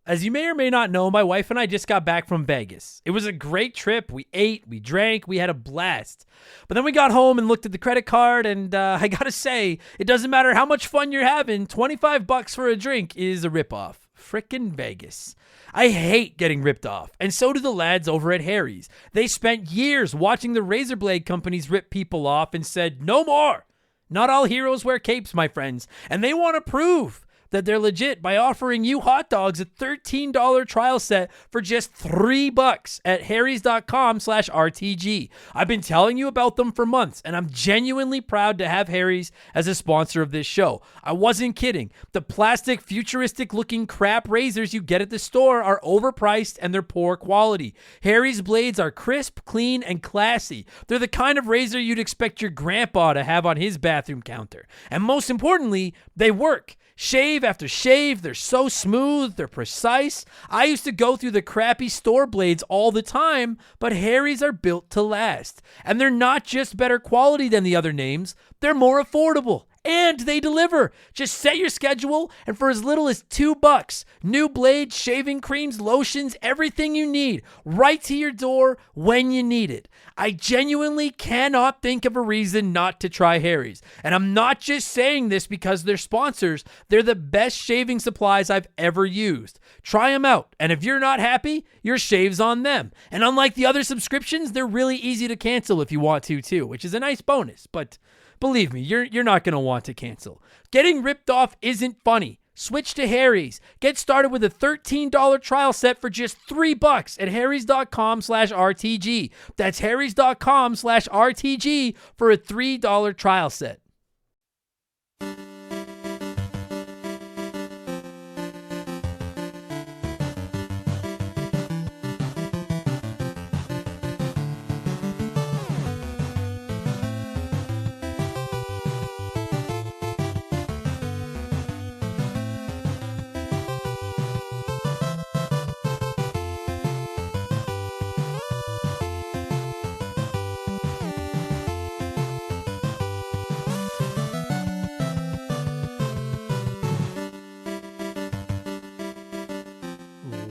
As you may or may not know, my wife and I just got back from Vegas. It was a great trip. We ate, we drank, we had a blast. But then we got home and looked at the credit card, and I gotta say, it doesn't matter how much fun you're having, $25 for a drink is a ripoff. Frickin' Vegas. I hate getting ripped off, and so do the lads over at Harry's. They spent years watching the razor blade companies rip people off and said, no more. Not all heroes wear capes, my friends, and they want to prove that they're legit by offering you hot dogs a $13 trial set for just $3 at harrys.com/RTG. I've been telling you about them for months, and I'm genuinely proud to have Harry's as a sponsor of this show. I wasn't kidding. The plastic, futuristic-looking crap razors you get at the store are overpriced and they're poor quality. Harry's blades are crisp, clean, and classy. They're the kind of razor you'd expect your grandpa to have on his bathroom counter. And most importantly, they work. Shave after shave, they're so smooth, they're precise. I used to go through the crappy store blades all the time, but Harry's are built to last. And they're not just better quality than the other names, they're more affordable. And they deliver. Just set your schedule, and for as little as $2, new blades, shaving creams, lotions, everything you need, right to your door when you need it. I genuinely cannot think of a reason not to try Harry's. And I'm not just saying this because they're sponsors. They're the best shaving supplies I've ever used. Try them out, and if you're not happy, your shave's on them. And unlike the other subscriptions, they're really easy to cancel if you want to too, which is a nice bonus, but believe me, you're not going to want to cancel. Getting ripped off isn't funny. Switch to Harry's. Get started with a $13 trial set for just $3 at harrys.com/RTG. That's harrys.com/RTG for a $3 trial set.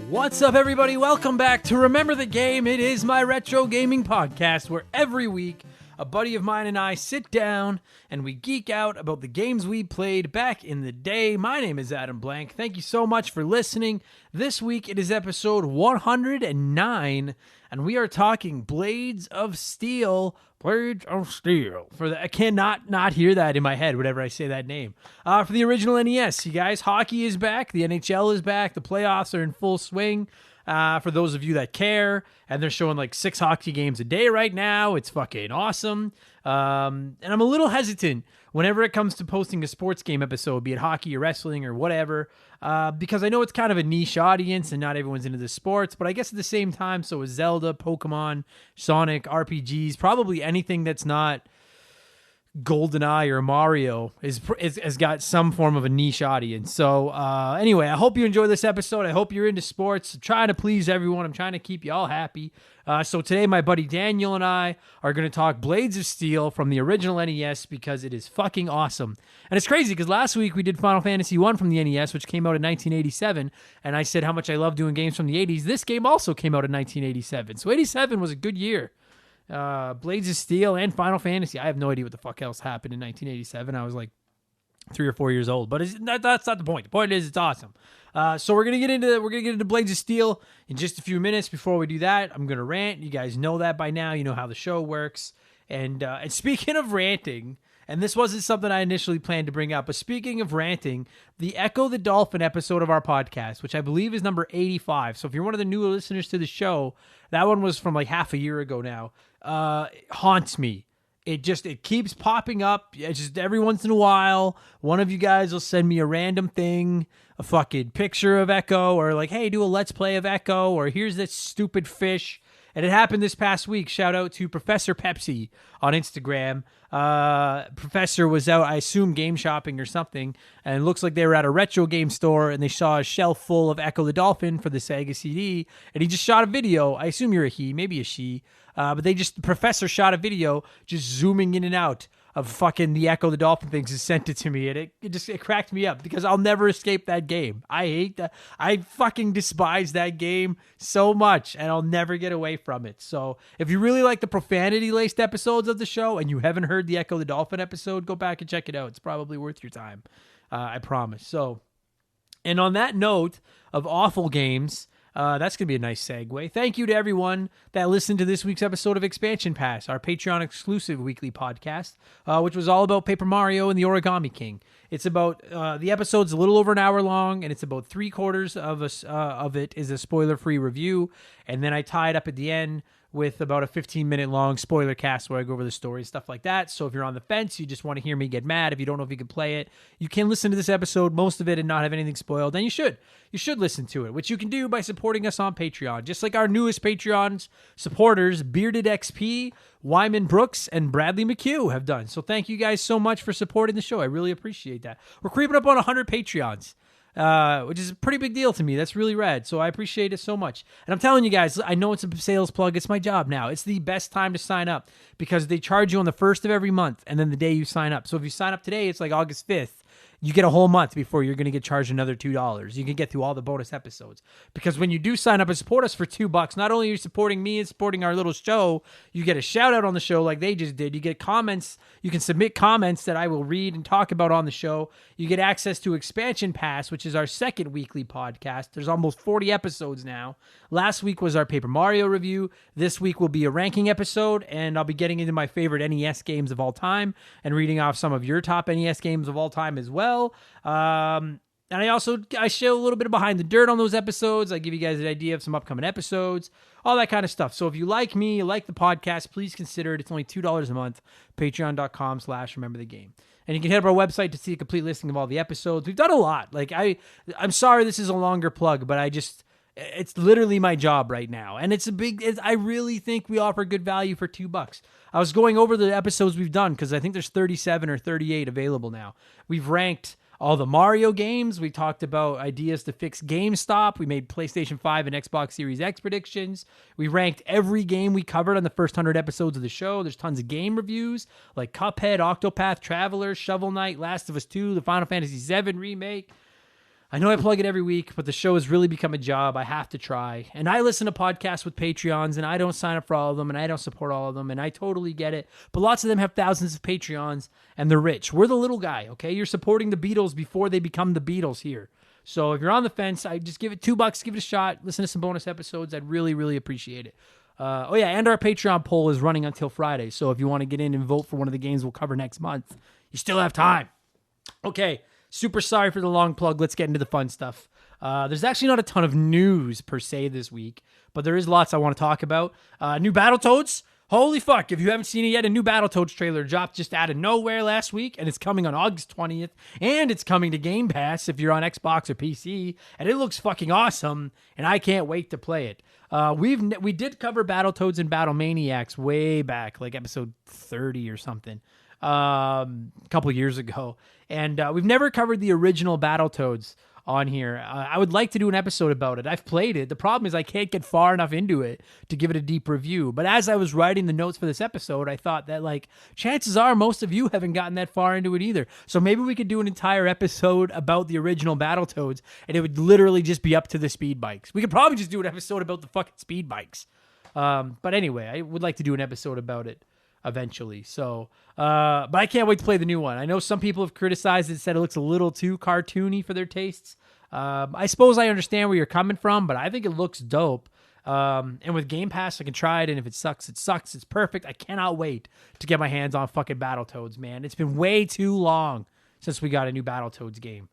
What's up, everybody? Welcome back to Remember the Game. It is my retro gaming podcast where every week a buddy of mine and I sit down and we geek out about the games we played back in the day. My name is Adam Blank. Thank you so much for listening. This week it is episode 109, and we are talking Blades of Steel. Blades of Steel. I cannot not hear that in my head whenever I say that name. For the original NES, you guys, hockey is back. The NHL is back. The playoffs are in full swing. For those of you that care, and they're showing like 6 hockey games a day right now. It's fucking awesome. And I'm a little hesitant whenever it comes to posting a sports game episode, be it hockey or wrestling or whatever, because I know it's kind of a niche audience and not everyone's into the sports, but I guess at the same time, so is Zelda, Pokemon, Sonic, RPGs, probably anything that's not GoldenEye or Mario has got some form of a niche audience. So anyway, I hope you enjoy this episode. I hope you're into sports. I'm trying to please everyone. I'm trying to keep you all happy. So today my buddy Daniel and I are going to talk Blades of Steel from the original NES because it is fucking awesome. And it's crazy because last week we did Final Fantasy 1 from the NES, which came out in 1987, and I said how much I love doing games from the 80s. This game also came out in 1987. So 87 was a good year. Blades of Steel and Final Fantasy. I have no idea what the fuck else happened in 1987. I was like 3 or 4 years old, but that's not the point. The point is it's awesome. So we're gonna get into Blades of Steel in just a few minutes. Before we do that, I'm gonna rant. You guys know that by now. You know how the show works. And speaking of ranting, and this wasn't something I initially planned to bring up, but speaking of ranting, the Echo the Dolphin episode of our podcast, which I believe is number 85. So if you're one of the new listeners to the show, that one was from like half a year ago now. Haunts me. It keeps popping up. It's just every once in a while, one of you guys will send me a random thing, a fucking picture of Echo, or like, hey, do a let's play of Echo, or here's this stupid fish. And it happened this past week. Shout out to Professor Pepsi on Instagram. Professor was out, I assume, game shopping or something, and it looks like they were at a retro game store, and they saw a shelf full of Echo the Dolphin for the Sega CD, and he just shot a video. I assume you're a he, maybe a she, but Professor shot a video just zooming in and out of fucking the Echo the Dolphin things and sent it to me, and it cracked me up because I'll never escape that game. I hate that. I fucking despise that game so much, and I'll never get away from it. So if you really like the profanity-laced episodes of the show and you haven't heard the Echo the Dolphin episode, go back and check it out. It's probably worth your time. I promise. So, and on that note of awful games, that's going to be a nice segue. Thank you to everyone that listened to this week's episode of Expansion Pass, our Patreon exclusive weekly podcast, which was all about Paper Mario and the Origami King. It's about, the episode's a little over an hour long, and it's about 3/4 of it is a spoiler-free review, and then I tie it up at the end with about a 15-minute long spoiler cast where I go over the story, stuff like that. So if you're on the fence, you just want to hear me get mad, if you don't know if you can play it, you can listen to this episode, most of it, and not have anything spoiled, then you should. You should listen to it, which you can do by supporting us on Patreon. Just like our newest Patreon supporters, Bearded XP, Wyman Brooks, and Bradley McHugh have done. So thank you guys so much for supporting the show. I really appreciate that. We're creeping up on 100 Patreons. Which is a pretty big deal to me. That's really rad. So I appreciate it so much. And I'm telling you guys, I know it's a sales plug. It's my job now. It's the best time to sign up because they charge you on the 1st of every month and then the day you sign up. So if you sign up today, it's like August 5th. You get a whole month before you're going to get charged another $2. You can get through all the bonus episodes. Because when you do sign up and support us for $2, not only are you supporting me and supporting our little show, you get a shout out on the show like they just did. You get comments. You can submit comments that I will read and talk about on the show. You get access to Expansion Pass, which is our second weekly podcast. There's almost 40 episodes now. Last week was our Paper Mario review. This week will be a ranking episode, and I'll be getting into my favorite NES games of all time and reading off some of your top NES games of all time as well. And I show a little bit of behind the dirt on those episodes. I give you guys an idea of some upcoming episodes, all that kind of stuff. So if you like me, you like the podcast, please consider it. It's only $2 a month, patreon.com/rememberthegame. And you can hit up our website to see a complete listing of all the episodes. We've done a lot. Like I'm sorry this is a longer plug, but it's literally my job right now. And I really think we offer good value for $2. I was going over the episodes we've done because I think there's 37 or 38 available now. We've ranked all the Mario games. We talked about ideas to fix GameStop. We made PlayStation 5 and Xbox Series X predictions. We ranked every game we covered on the first 100 episodes of the show. There's tons of game reviews like Cuphead, Octopath Traveler, Shovel Knight, Last of Us 2, the Final Fantasy VII Remake. I know I plug it every week, but the show has really become a job. I have to try. And I listen to podcasts with Patreons, and I don't sign up for all of them, and I don't support all of them, and I totally get it. But lots of them have thousands of Patreons, and they're rich. We're the little guy, okay? You're supporting the Beatles before they become the Beatles here. So if you're on the fence, I just give it $2, give it a shot, listen to some bonus episodes. I'd really, really appreciate it. And our Patreon poll is running until Friday. So if you want to get in and vote for one of the games we'll cover next month, you still have time. Okay. Super sorry for the long plug. Let's get into the fun stuff. There's actually not a ton of news per se this week, but there is lots I want to talk about. New Battletoads. Holy fuck. If you haven't seen it yet, a new Battletoads trailer dropped just out of nowhere last week, and it's coming on August 20th, and it's coming to Game Pass if you're on Xbox or PC, and it looks fucking awesome, and I can't wait to play it. We did cover Battletoads and Battlemaniacs way back, like episode 30 or something. A couple years ago, and we've never covered the original Battletoads on here. I would like to do an episode about it. I've played it. The problem is I can't get far enough into it to give it a deep review. But as I was writing the notes for this episode, I thought that chances are most of you haven't gotten that far into it either. So maybe we could do an entire episode about the original Battletoads, and it would literally just be up to the speed bikes. We could probably just do an episode about the fucking speed bikes. But anyway, I would like to do an episode about it eventually. So, but I can't wait to play the new one. I know some people have criticized it, said it looks a little too cartoony for their tastes. I suppose I understand where you're coming from, but I think it looks dope. And with Game Pass, I can try it, and if it sucks, it sucks. It's perfect. I cannot wait to get my hands on fucking Battletoads, man. It's been way too long since we got a new Battletoads game.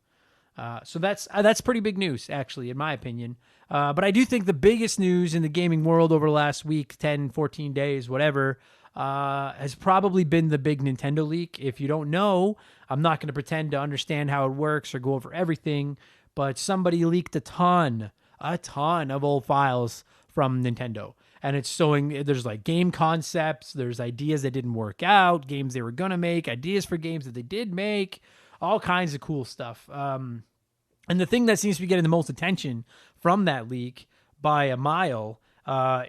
So that's pretty big news, actually, in my opinion. But I do think the biggest news in the gaming world over the last week, 10, 14 days, whatever, has probably been the big Nintendo leak. If you don't know, I'm not going to pretend to understand how it works or go over everything, but somebody leaked a ton of old files from Nintendo. And it's showing there's game concepts, there's ideas that didn't work out, games they were going to make, ideas for games that they did make, all kinds of cool stuff. And the thing that seems to be getting the most attention from that leak by a mile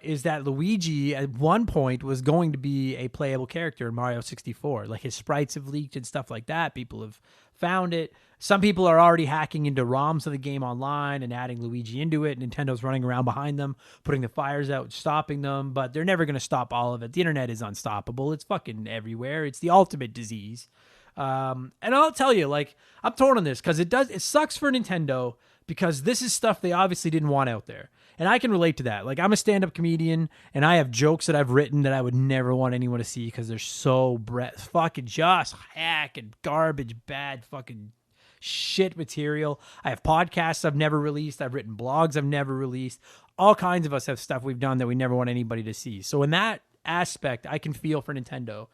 is that Luigi at one point was going to be a playable character in Mario 64. Like his sprites have leaked and stuff like that. People have found it. Some people are already hacking into ROMs of the game online and adding Luigi into it. Nintendo's running around behind them, putting the fires out, stopping them, but they're never going to stop all of it. The internet is unstoppable. It's fucking everywhere. It's the ultimate disease. And I'll tell you, like, I'm torn on this because it sucks for Nintendo because this is stuff they obviously didn't want out there. And I can relate to that. Like, I'm a stand-up comedian, and I have jokes that I've written that I would never want anyone to see because they're so fucking just hack and garbage, bad fucking shit material. I have podcasts I've never released. I've written blogs I've never released. All kinds of us have stuff we've done that we never want anybody to see. So in that aspect, I can feel for Nintendo.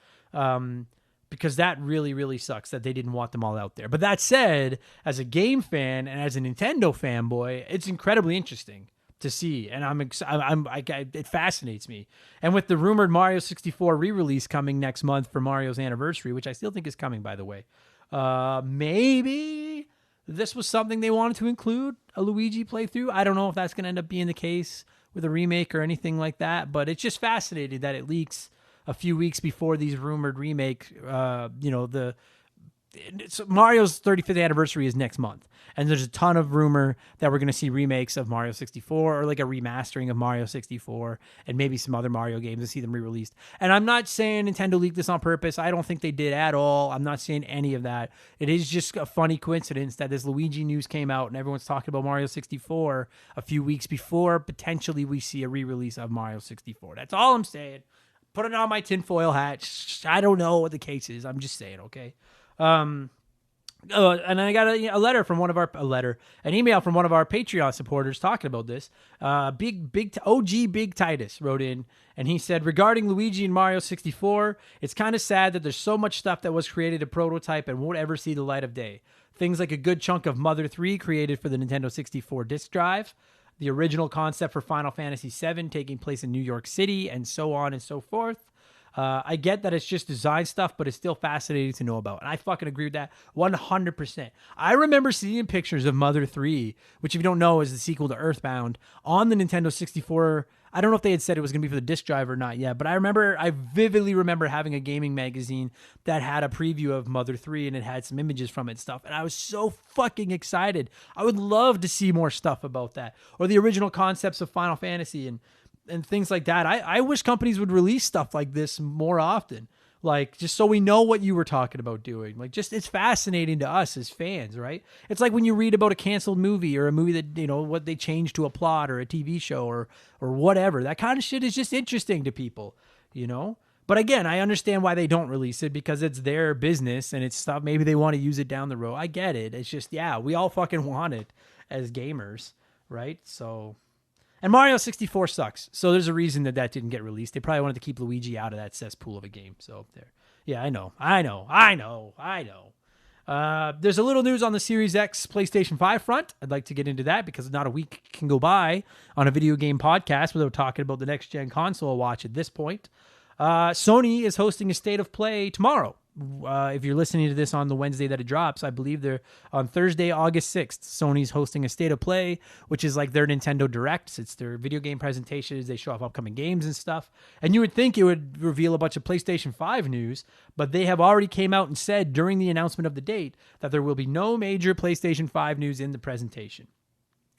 Because that really, really sucks that they didn't want them all out there. But that said, as a game fan and as a Nintendo fanboy, it's incredibly interesting to see, and it fascinates me. And with the rumored Mario 64 re-release coming next month for Mario's anniversary, which I still think is coming, by the way, maybe this was something they wanted to include, a Luigi playthrough. I don't know if that's going to end up being the case with a remake or anything like that, but it's just fascinating that it leaks a few weeks before these rumored remake, Mario's 35th anniversary is next month. And there's a ton of rumor that we're going to see remakes of Mario 64 or like a remastering of Mario 64 and maybe some other Mario games to see them re-released. And I'm not saying Nintendo leaked this on purpose. I don't think they did at all. I'm not saying any of that. It is just a funny coincidence that this Luigi news came out and everyone's talking about Mario 64 a few weeks before potentially we see a re-release of Mario 64. That's all I'm saying. Put it on my tinfoil hat. I don't know what the case is. I'm just saying, okay? And I got an email from one of our Patreon supporters talking about this. OG Big Titus wrote in, and he said, regarding Luigi and Mario 64, it's kind of sad that there's so much stuff that was created a prototype and won't ever see the light of day. Things like a good chunk of Mother 3 created for the Nintendo 64 disk drive, the original concept for Final Fantasy VII taking place in New York City, and so on and so forth. I get that it's just design stuff, but it's still fascinating to know about. And I fucking agree with that 100%. I remember seeing pictures of Mother 3, which if you don't know is the sequel to Earthbound, on the Nintendo 64. I don't know if they had said it was going to be for the disc drive or not yet, but I vividly remember having a gaming magazine that had a preview of Mother 3 and it had some images from it and stuff. And I was so fucking excited. I would love to see more stuff about that, or the original concepts of Final Fantasy and things like that. I wish companies would release stuff like this more often. Like, just so we know what you were talking about doing. Like, just, it's fascinating to us as fans, right? It's like when you read about a canceled movie or a movie that, what they changed to a plot or a TV show or whatever. That kind of shit is just interesting to people, But again, I understand why they don't release it because it's their business and it's stuff. Maybe they want to use it down the road. I get it. It's just, we all fucking want it as gamers, right? So... And Mario 64 sucks. So there's a reason that didn't get released. They probably wanted to keep Luigi out of that cesspool of a game. So there. Yeah, I know. There's a little news on the Series X PlayStation 5 front. I'd like to get into that because not a week can go by on a video game podcast without talking about the next-gen console watch at this point. Sony is hosting a State of Play tomorrow. If you're listening to this on the Wednesday that it drops, I believe they're on Thursday, August 6th. Sony's hosting a State of Play, which is like their Nintendo Directs. It's their video game presentations. They show off upcoming games and stuff. And you would think it would reveal a bunch of PlayStation 5 news, but they have already came out and said during the announcement of the date that there will be no major PlayStation 5 news in the presentation,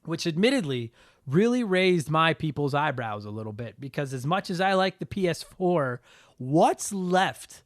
which admittedly really raised my people's eyebrows a little bit because as much as I like the PS4, what's left?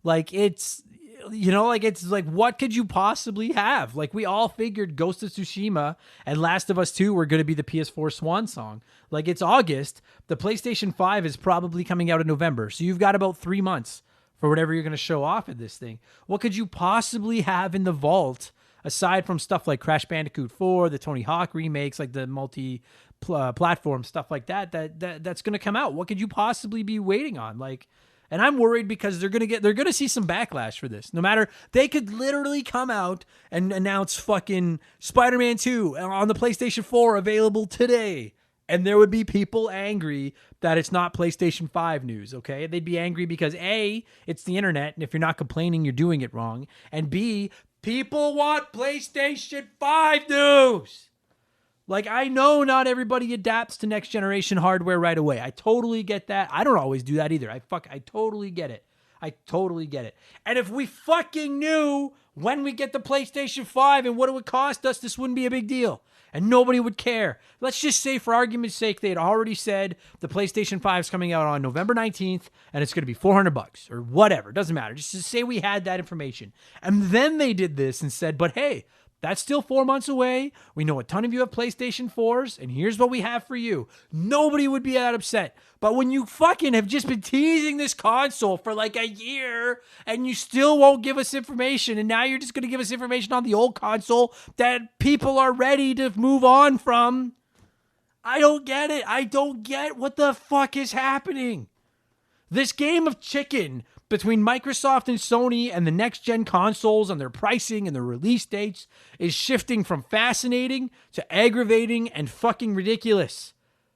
Like, it's, it's like, what could you possibly have? Like, we all figured Ghost of Tsushima and Last of Us 2 were going to be the PS4 swan song. Like, it's August. The PlayStation 5 is probably coming out in November. So you've got about 3 months for whatever you're going to show off at this thing. What could you possibly have in the vault aside from stuff like Crash Bandicoot 4, the Tony Hawk remakes, like the multi-platform stuff like that's going to come out? What could you possibly be waiting on? Like, and I'm worried because they're going to see some backlash for this. No matter, they could literally come out and announce fucking Spider-Man 2 on the PlayStation 4 available today. And there would be people angry that it's not PlayStation 5 news, okay? They'd be angry because A, it's the internet, and if you're not complaining, you're doing it wrong. And B, people want PlayStation 5 news. Like, I know not everybody adapts to next generation hardware right away. I totally get that. I don't always do that either. I totally get it. I totally get it. And if we fucking knew when we get the PlayStation 5 and what it would cost us, this wouldn't be a big deal. And nobody would care. Let's just say, for argument's sake, they had already said the PlayStation 5 is coming out on November 19th and it's going to be $400 or whatever. It doesn't matter. Just to say we had that information. And then they did this and said, but hey, that's still 4 months away. We know a ton of you have PlayStation 4s, and here's what we have for you. Nobody would be that upset. But when you fucking have just been teasing this console for like a year, and you still won't give us information, and now you're just going to give us information on the old console that people are ready to move on from, I don't get it. I don't get what the fuck is happening. This game of chicken between Microsoft and Sony and the next-gen consoles and their pricing and their release dates is shifting from fascinating to aggravating and fucking ridiculous.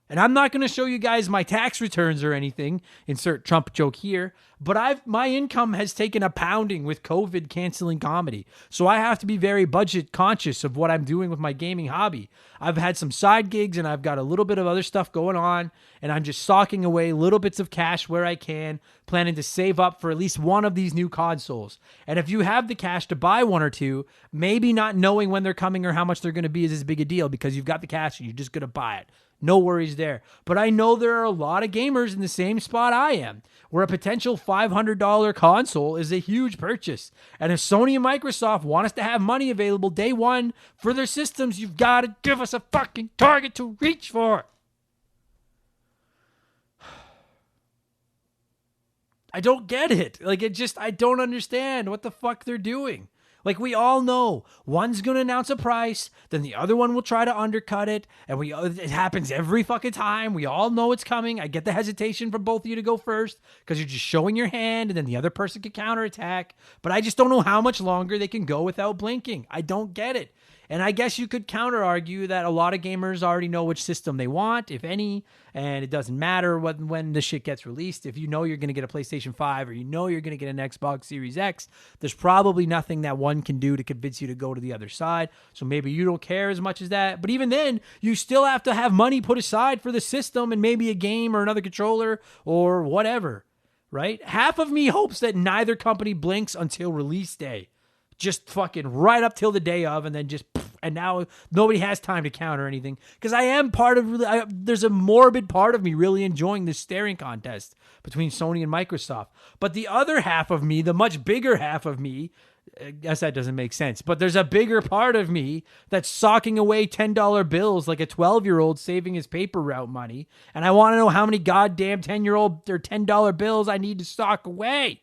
And I'm not going to show you guys my tax returns or anything, insert Trump joke here, but my income has taken a pounding with COVID canceling comedy. So I have to be very budget conscious of what I'm doing with my gaming hobby. I've had some side gigs and I've got a little bit of other stuff going on, and I'm just socking away little bits of cash where I can, planning to save up for at least one of these new consoles. And if you have the cash to buy one or two, maybe not knowing when they're coming or how much they're going to be is as big a deal because you've got the cash and you're just going to buy it. No worries there. But I know there are a lot of gamers in the same spot I am, where a potential $500 console is a huge purchase. And if Sony and Microsoft want us to have money available day one for their systems, you've got to give us a fucking target to reach for. I don't get it. I don't understand what the fuck they're doing. Like, we all know one's going to announce a price, then the other one will try to undercut it, and it happens every fucking time. We all know it's coming. I get the hesitation for both of you to go first because you're just showing your hand, and then the other person can counterattack. But I just don't know how much longer they can go without blinking. I don't get it. And I guess you could counter-argue that a lot of gamers already know which system they want, if any, and it doesn't matter when the shit gets released. If you know you're going to get a PlayStation 5 or you know you're going to get an Xbox Series X, there's probably nothing that one can do to convince you to go to the other side. So maybe you don't care as much as that. But even then, you still have to have money put aside for the system and maybe a game or another controller or whatever, right? Half of me hopes that neither company blinks until release day. Just fucking right up till the day of, and then just, and now nobody has time to counter anything. Because I am there's a morbid part of me really enjoying this staring contest between Sony and Microsoft. But the other half of me, the much bigger half of me, I guess that doesn't make sense, but there's a bigger part of me that's socking away $10 bills like a 12-year-old saving his paper route money. And I want to know how many goddamn 10-year-old or $10 bills I need to sock away.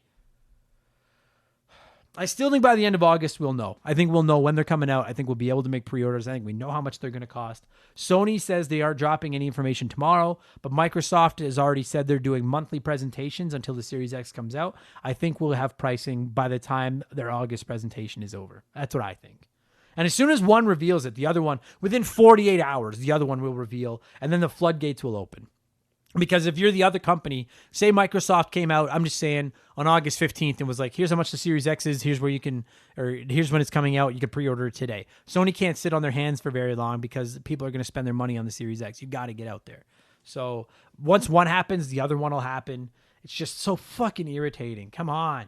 I still think by the end of August, we'll know. I think we'll know when they're coming out. I think we'll be able to make pre-orders. I think we know how much they're going to cost. Sony says they aren't dropping any information tomorrow, but Microsoft has already said they're doing monthly presentations until the Series X comes out. I think we'll have pricing by the time their August presentation is over. That's what I think. And as soon as one reveals it, the other one, within 48 hours, the other one will reveal, and then the floodgates will open. Because if you're the other company, say Microsoft came out, I'm just saying, on August 15th and was like, here's how much the Series X is, here's where you can, or here's when it's coming out, you can pre-order it today. Sony can't sit on their hands for very long because people are going to spend their money on the Series X. You got to get out there. So once one happens, the other one will happen. It's just so fucking irritating. Come on.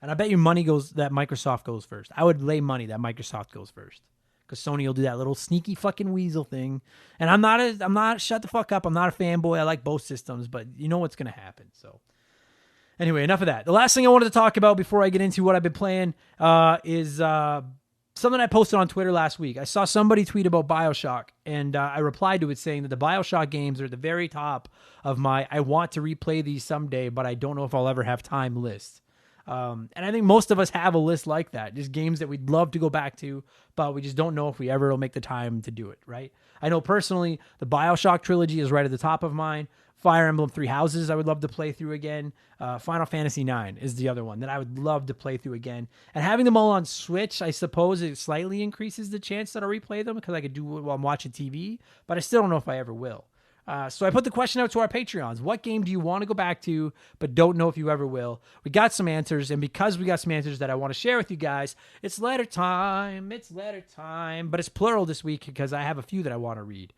And I bet you money that Microsoft goes first. I would lay money that Microsoft goes first. Because Sony will do that little sneaky fucking weasel thing. And I'm not, shut the fuck up. I'm not a fanboy. I like both systems, but you know what's going to happen. So anyway, enough of that. The last thing I wanted to talk about before I get into what I've been playing is something I posted on Twitter last week. I saw somebody tweet about BioShock, and I replied to it saying that the BioShock games are at the very top of my I want to replay these someday, but I don't know if I'll ever have time list. And I think most of us have a list like that, just games that we'd love to go back to, but we just don't know if we ever will make the time to do it, right? I know personally the BioShock trilogy is right at the top of mine. Fire Emblem Three Houses I would love to play through again. Final Fantasy IX is the other one that I would love to play through again. And having them all on Switch, I suppose it slightly increases the chance that I'll replay them because I could do it while I'm watching TV, but I still don't know if I ever will. So I put the question out to our Patreons. What game do you want to go back to, but don't know if you ever will? We got some answers, and because we got some answers that I want to share with you guys, it's letter time. It's letter time, but it's plural this week because I have a few that I want to read.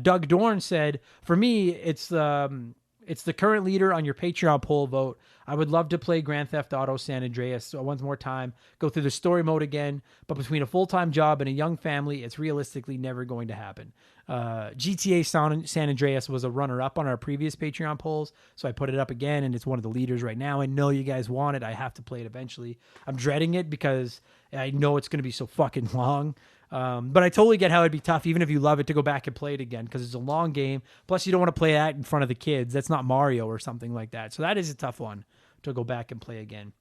Doug Dorn said, for me, it's the current leader on your Patreon poll vote. I would love to play Grand Theft Auto San Andreas once more time, go through the story mode again, but between a full-time job and a young family, it's realistically never going to happen. GTA San Andreas was a runner-up on our previous Patreon polls, so I put it up again, and it's one of the leaders right now. I know you guys want it. I have to play it eventually. I'm dreading it because I know it's going to be so fucking long. But I totally get how it'd be tough, even if you love it, to go back and play it again because it's a long game. Plus, you don't want to play that in front of the kids. That's not Mario or something like that. So that is a tough one to go back and play again.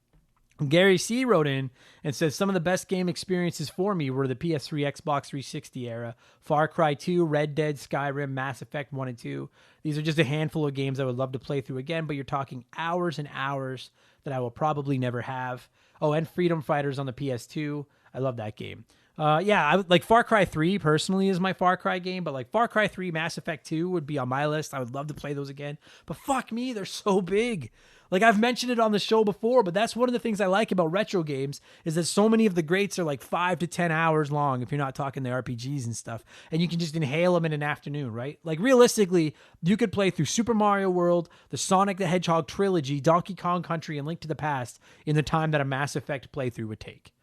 Gary C. wrote in and says, some of the best game experiences for me were the PS3, Xbox 360 era. Far Cry 2, Red Dead, Skyrim, Mass Effect 1 and 2. These are just a handful of games I would love to play through again, but you're talking hours and hours that I will probably never have. Oh, and Freedom Fighters on the PS2. I love that game. I like Far Cry 3 personally is my Far Cry game, but like Far Cry 3, Mass Effect 2 would be on my list. I would love to play those again, but fuck me, they're so big. Like I've mentioned it on the show before, but that's one of the things I like about retro games is that so many of the greats are like 5 to 10 hours long if you're not talking the RPGs and stuff, and you can just inhale them in an afternoon, right? Like realistically, you could play through Super Mario World, the Sonic the Hedgehog trilogy, Donkey Kong Country, and Link to the Past in the time that a Mass Effect playthrough would take.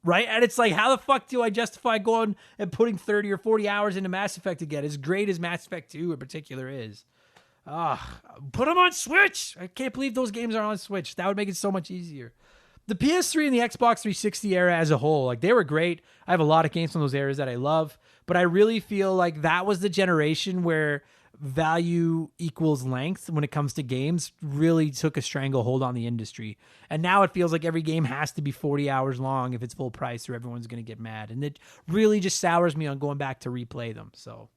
Right? And it's like, how the fuck do I justify going and putting 30 or 40 hours into Mass Effect again? As great as Mass Effect 2 in particular is. Put them on Switch. I can't believe those games are on Switch. That would make it so much easier. The PS3 and the Xbox 360 era as a whole, like they were great. I have a lot of games from those eras that I love, but I really feel like that was the generation where value equals length when it comes to games really took a stranglehold on the industry. And now it feels like every game has to be 40 hours long if it's full price or everyone's going to get mad. And it really just sours me on going back to replay them. So,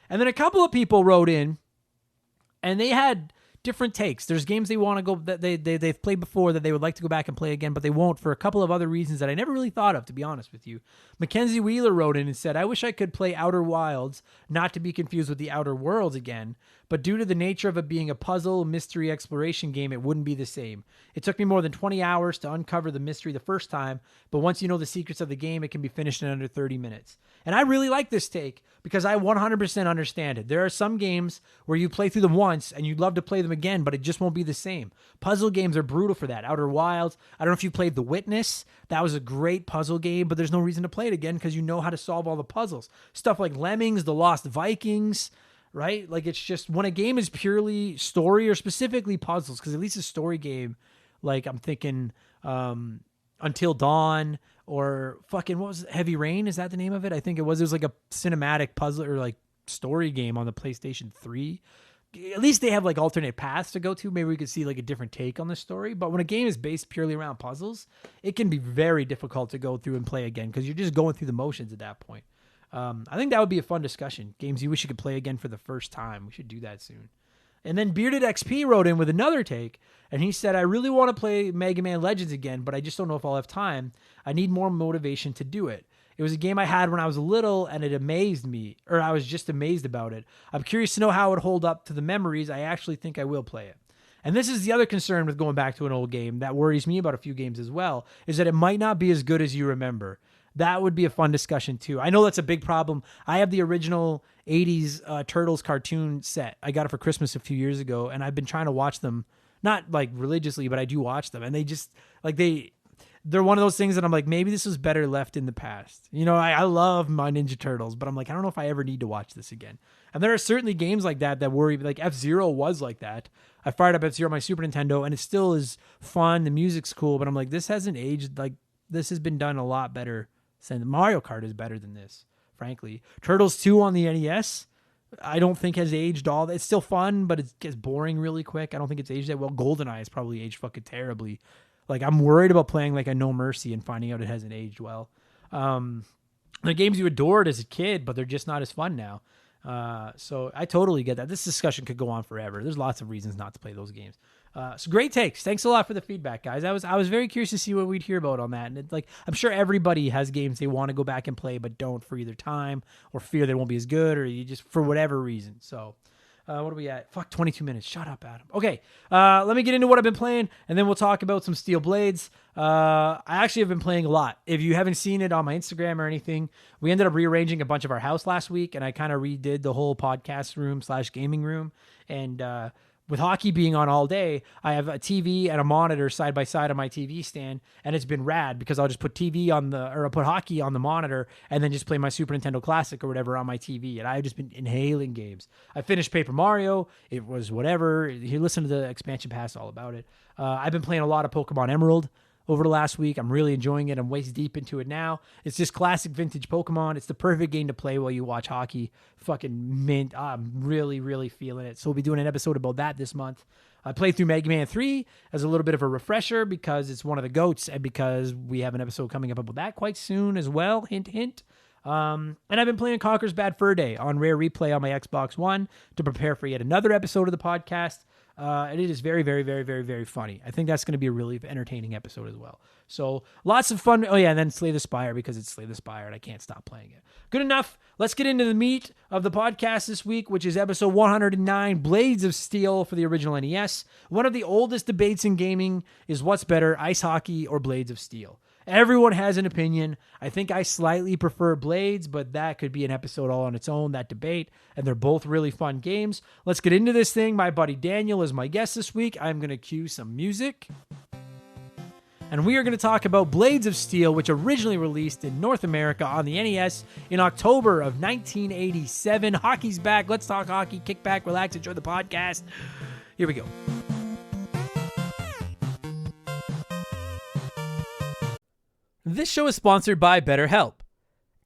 and then a couple of people wrote in and they had different takes. There's games they want to go that they've played before that they would like to go back and play again, but they won't for a couple of other reasons that I never really thought of, to be honest with you. Mackenzie Wheeler wrote in and said, I wish I could play Outer Wilds, not to be confused with the Outer Worlds again, but due to the nature of it being a puzzle, mystery exploration game, it wouldn't be the same. It took me more than 20 hours to uncover the mystery the first time, but once you know the secrets of the game, it can be finished in under 30 minutes. And I really like this take because I 100% understand it. There are some games where you play through them once and you'd love to play them again, but it just won't be the same. Puzzle games are brutal for that. Outer Wilds, I don't know if you played The Witness. That was a great puzzle game, but there's no reason to play it again because you know how to solve all the puzzles. Stuff like Lemmings, The Lost Vikings, right? Like it's just when a game is purely story or specifically puzzles, because at least a story game, like I'm thinking Until Dawn or fucking, what was it? Heavy Rain? Is that the name of it? I think it was. It was like a cinematic puzzle or like story game on the PlayStation 3. At least they have like alternate paths to go to. Maybe we could see like a different take on the story. But when a game is based purely around puzzles, it can be very difficult to go through and play again because you're just going through the motions at that point. I think that would be a fun discussion. Games you wish you could play again for the first time. We should do that soon. And then Bearded XP wrote in with another take, and he said, I really want to play Mega Man Legends again, but I just don't know if I'll have time. I need more motivation to do it. It was a game I had when I was little, and it amazed me, or I was just amazed about it. I'm curious to know how it would hold up to the memories. I actually think I will play it. And this is the other concern with going back to an old game that worries me about a few games as well, is that it might not be as good as you remember. That would be a fun discussion too. I know that's a big problem. I have the original 80s Turtles cartoon set. I got it for Christmas a few years ago, and I've been trying to watch them, not like religiously, but I do watch them. And they just like they're one of those things that I'm like, maybe this was better left in the past. You know, I love my Ninja Turtles, but I'm like, I don't know if I ever need to watch this again. And there are certainly games like that worry, like F-Zero was like that. I fired up F-Zero on my Super Nintendo, and it still is fun. The music's cool, but I'm like, this hasn't aged. Like this has been done a lot better. Since Mario Kart is better than this, frankly. Turtles 2 on the NES, I don't think has aged all. It's still fun, but it gets boring really quick. I don't think it's aged that well. GoldenEye has probably aged fucking terribly. Like, I'm worried about playing like a No Mercy and finding out it hasn't aged well. The games you adored as a kid, but they're just not as fun now. So I totally get that. This discussion could go on forever. There's lots of reasons not to play those games. So great takes. Thanks a lot for the feedback, guys. I was very curious to see what we'd hear about on that. And it's like, I'm sure everybody has games they want to go back and play, but don't for either time or fear they won't be as good or you just for whatever reason. So What are we at? Fuck, 22 minutes. Shut up, Adam. Okay, let me get into what I've been playing, and then we'll talk about some Steel Blades. I actually have been playing a lot. If you haven't seen it on my Instagram or anything, we ended up rearranging a bunch of our house last week, and I kind of redid the whole podcast room / gaming room. And with hockey being on all day, I have a TV and a monitor side by side on my TV stand, and it's been rad because I'll just put I'll put hockey on the monitor and then just play my Super Nintendo Classic or whatever on my TV. And I've just been inhaling games. I finished Paper Mario. It was whatever. You listen to the expansion pass all about it. I've been playing a lot of Pokemon Emerald over the last week. I'm really enjoying it. I'm waist deep into it now. It's just classic vintage Pokemon. It's the perfect game to play while you watch hockey. Fucking mint. I'm really, really feeling it. So we'll be doing an episode about that this month. I played through Mega Man 3 as a little bit of a refresher because it's one of the GOATs and because we have an episode coming up about that quite soon as well. Hint, hint. And I've been playing Conker's Bad Fur Day on Rare Replay on my Xbox One to prepare for yet another episode of the podcast. And it is very, very, very, very, very funny. I think that's going to be a really entertaining episode as well. So lots of fun. Oh yeah, and then Slay the Spire because it's Slay the Spire and I can't stop playing it. Good enough. Let's get into the meat of the podcast this week, which is episode 109, Blades of Steel for the original NES. One of the oldest debates in gaming is what's better, ice hockey or Blades of Steel. Everyone has an opinion. I think I slightly prefer Blades, but that could be an episode all on its own, that debate. And they're both really fun games. Let's get into this thing. My buddy Daniel is my guest this week. I'm going to cue some music. And we are going to talk about Blades of Steel, which originally released in North America on the NES in October of 1987. Hockey's back. Let's talk hockey. Kick back, relax, enjoy the podcast. Here we go. This show is sponsored by BetterHelp.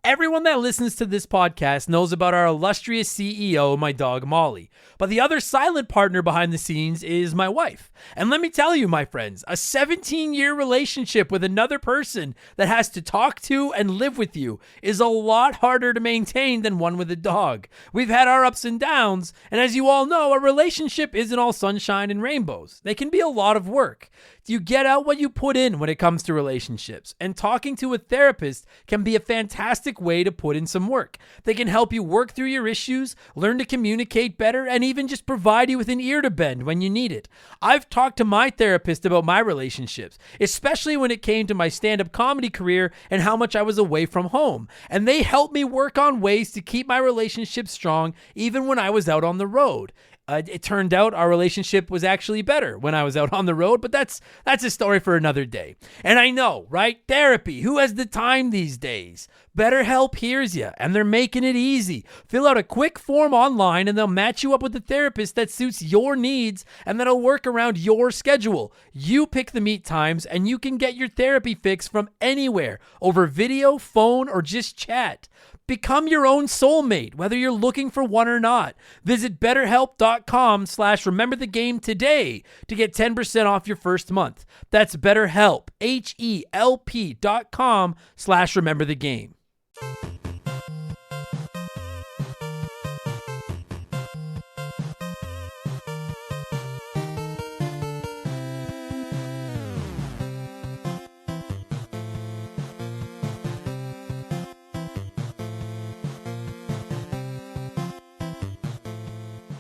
Everyone that listens to this podcast knows about our illustrious CEO, my dog Molly. But the other silent partner behind the scenes is my wife. And let me tell you, my friends, a 17-year relationship with another person that has to talk to and live with you is a lot harder to maintain than one with a dog. We've had our ups and downs, and as you all know, a relationship isn't all sunshine and rainbows. They can be a lot of work. You get out what you put in when it comes to relationships, and talking to a therapist can be a fantastic way to put in some work. They can help you work through your issues, learn to communicate better, and even just provide you with an ear to bend when you need it. I've talked to my therapist about my relationships, especially when it came to my stand-up comedy career and how much I was away from home, and they helped me work on ways to keep my relationship strong even when I was out on the road. It turned out our relationship was actually better when I was out on the road, but that's a story for another day. And I know, right? Therapy. Who has the time these days? BetterHelp hears you, and they're making it easy. Fill out a quick form online, and they'll match you up with a therapist that suits your needs, and that'll work around your schedule. You pick the meet times, and you can get your therapy fix from anywhere, over video, phone, or just chat. Become your own soulmate, whether you're looking for one or not. Visit BetterHelp.com/rememberthegame today to get 10% off your first month. That's BetterHelp, HELP.com/rememberthegame.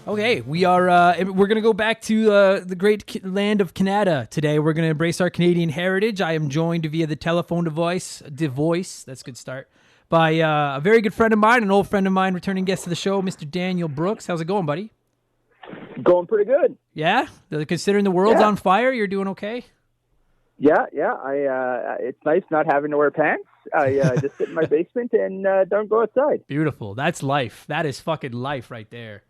Okay, we're going to go back to the great land of Canada today. We're going to embrace our Canadian heritage. I am joined via the telephone device, that's a good start, by a very good friend of mine, an old friend of mine, returning guest to the show, Mr. Daniel Brooks. How's it going, buddy? Going pretty good. Yeah? Considering the world's on fire, you're doing okay? Yeah. It's nice not having to wear pants. I just sit in my basement and don't go outside. Beautiful. That's life. That is fucking life right there.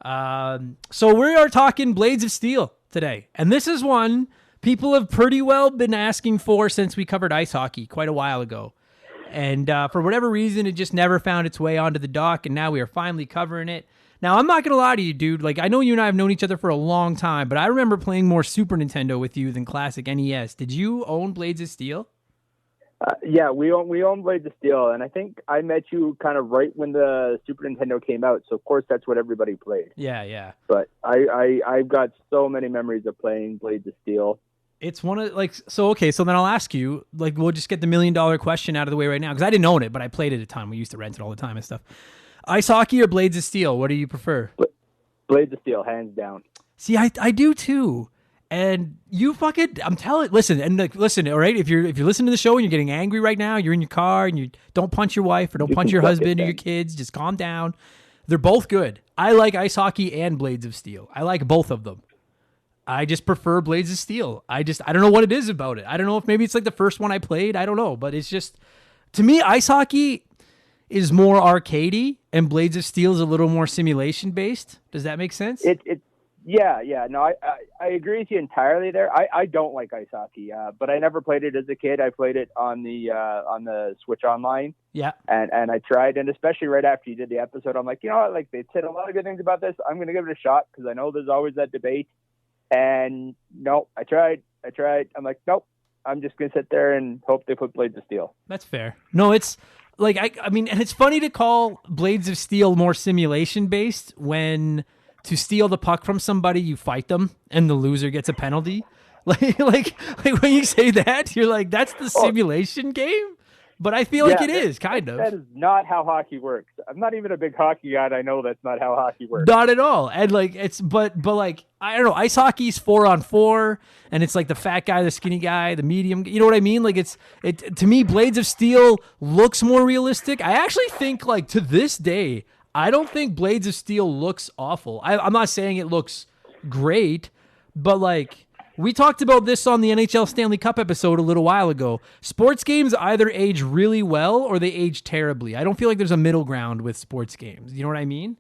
So we are talking Blades of Steel today. And this is one people have pretty well been asking for since we covered ice hockey quite a while ago. And for whatever reason, it just never found its way onto the dock. And now we are finally covering it. Now, I'm not going to lie to you, dude. Like, I know you and I have known each other for a long time, but I remember playing more Super Nintendo with you than classic NES. Did you own Blades of Steel? Yeah, we own Blades of Steel, and I think I met you kind of right when the Super Nintendo came out, so of course that's what everybody played. Yeah. But I've got so many memories of playing Blades of Steel. It's one of, like, so, okay, so then I'll ask you, like, we'll just get the $1 million question out of the way right now, because I didn't own it, but I played it a ton. We used to rent it all the time and stuff. Ice hockey or Blades of Steel? What do you prefer? Blades of Steel, hands down. See, I do too. And you fucking, I'm telling, listen, all right, if you're listening to the show and you're getting angry right now, you're in your car and you don't punch your wife or don't punch your husband or your kids, just calm down. They're both good. I like ice hockey and Blades of Steel. I like both of them. I just prefer Blades of Steel. I don't know what it is about it. I don't know if maybe it's like the first one I played. I don't know, but it's just, to me, ice hockey is more arcadey and Blades of Steel is a little more simulation based. Does that make sense? Yeah. No, I agree with you entirely there. I don't like ice hockey, but I never played it as a kid. I played it on the Switch Online. Yeah. And I tried, and especially right after you did the episode, I'm like, you know what? Like, they said a lot of good things about this. I'm going to give it a shot because I know there's always that debate. And no, I tried. I'm like, nope. I'm just going to sit there and hope they put Blades of Steel. That's fair. No, it's like, I mean, and it's funny to call Blades of Steel more simulation based when to steal the puck from somebody, you fight them and the loser gets a penalty. Like when you say that, you're like, that's the simulation game. But I feel like it is kind of. That is not how hockey works. I'm not even a big hockey guy, and I know that's not how hockey works. Not at all. And like but like, I don't know, ice hockey's 4-on-4, and it's like the fat guy, the skinny guy, the medium. You know what I mean? Like to me, Blades of Steel looks more realistic. I actually think, like, to this day, I don't think Blades of Steel looks awful. I'm not saying it looks great, but like, we talked about this on the NHL Stanley Cup episode a little while ago. Sports games either age really well or they age terribly. I don't feel like there's a middle ground with sports games. You know what I mean?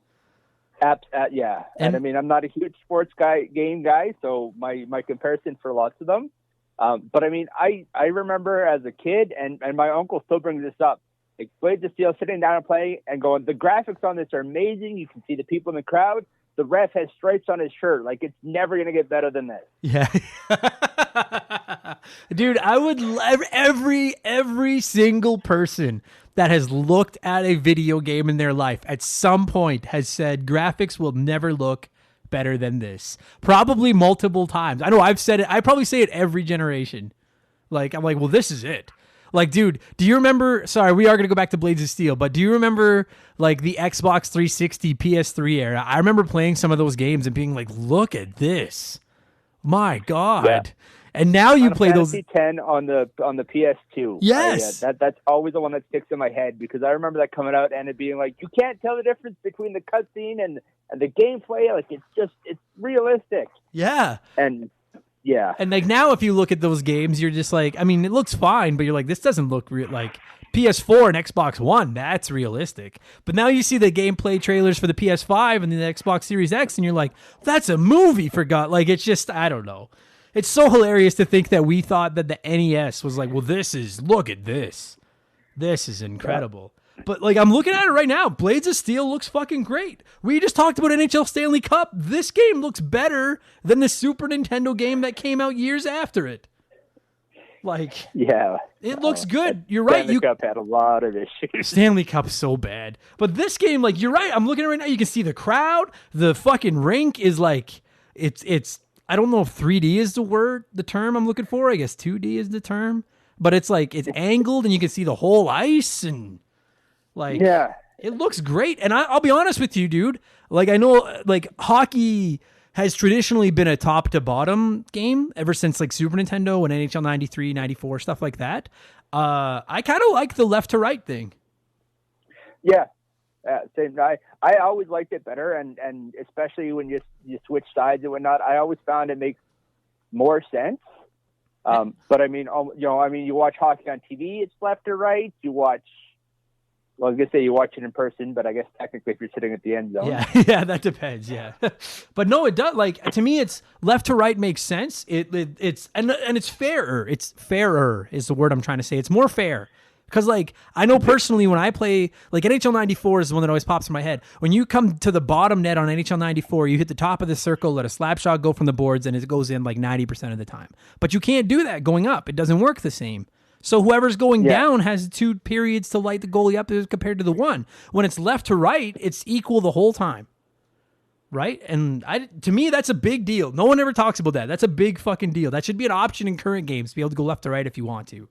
Yeah. And I mean, I'm not a huge sports game guy, so my comparison for lots of them. But I mean, I remember as a kid, and my uncle still brings this up, like Blades of Steel sitting down and playing and going, the graphics on this are amazing. You can see the people in the crowd. The ref has stripes on his shirt. Like, it's never going to get better than this. Yeah. Dude, I would every single person that has looked at a video game in their life at some point has said graphics will never look better than this. Probably multiple times. I know I've said it. I probably say it every generation. Like, I'm like, well, this is it. Like, dude, do you remember, sorry, we are going to go back to Blades of Steel, but do you remember, like, the Xbox 360, PS3 era? I remember playing some of those games and being like, look at this. My God. Yeah. And now you play those. Fantasy 10 on the PS2. Yes. That's always the one that sticks in my head because I remember that coming out and it being like, you can't tell the difference between the cutscene and the gameplay. Like, it's realistic. Yeah. And yeah. And like now if you look at those games, you're just like, I mean, it looks fine, but you're like, this doesn't look real. Like PS4 and Xbox One, that's realistic. But now you see the gameplay trailers for the PS5 and the Xbox Series X, and you're like, that's a movie for God. Like, it's just, I don't know. It's so hilarious to think that we thought that the NES was like, well, look at this. This is incredible. But like, I'm looking at it right now. Blades of Steel looks fucking great. We just talked about NHL Stanley Cup. This game looks better than the Super Nintendo game that came out years after it. Like, yeah, it looks good. You're right. Stanley Cup had a lot of issues. Stanley Cup's so bad. But this game, like, you're right. I'm looking at it right now. You can see the crowd. The fucking rink is like, it's, I don't know if 3D is the term I'm looking for. I guess 2D is the term. But it's like, it's angled and you can see the whole ice and, like, yeah, it looks great. And I'll be honest with you, dude. Like, I know, like, hockey has traditionally been a top to bottom game ever since like Super Nintendo and NHL 93, 94, stuff like that. I kind of like the left to right thing. Yeah. Same. I always liked it better. And especially when you switch sides and whatnot, I always found it makes more sense. But I mean, you watch hockey on TV, it's left or right. You watch, well, I was going to say you watch it in person, but I guess technically if you're sitting at the end zone. Yeah, that depends, yeah. But no, it does, like, to me, it's left to right makes sense. It's it's fairer. It's fairer is the word I'm trying to say. It's more fair. Because, like, I know personally when I play, like, NHL 94 is the one that always pops in my head. When you come to the bottom net on NHL 94, you hit the top of the circle, let a slap shot go from the boards, and it goes in like 90% of the time. But you can't do that going up. It doesn't work the same. So whoever's going down has 2 periods to light the goalie up as compared to the one. When it's left to right, it's equal the whole time. Right? And to me, that's a big deal. No one ever talks about that. That's a big fucking deal. That should be an option in current games to be able to go left to right if you want to.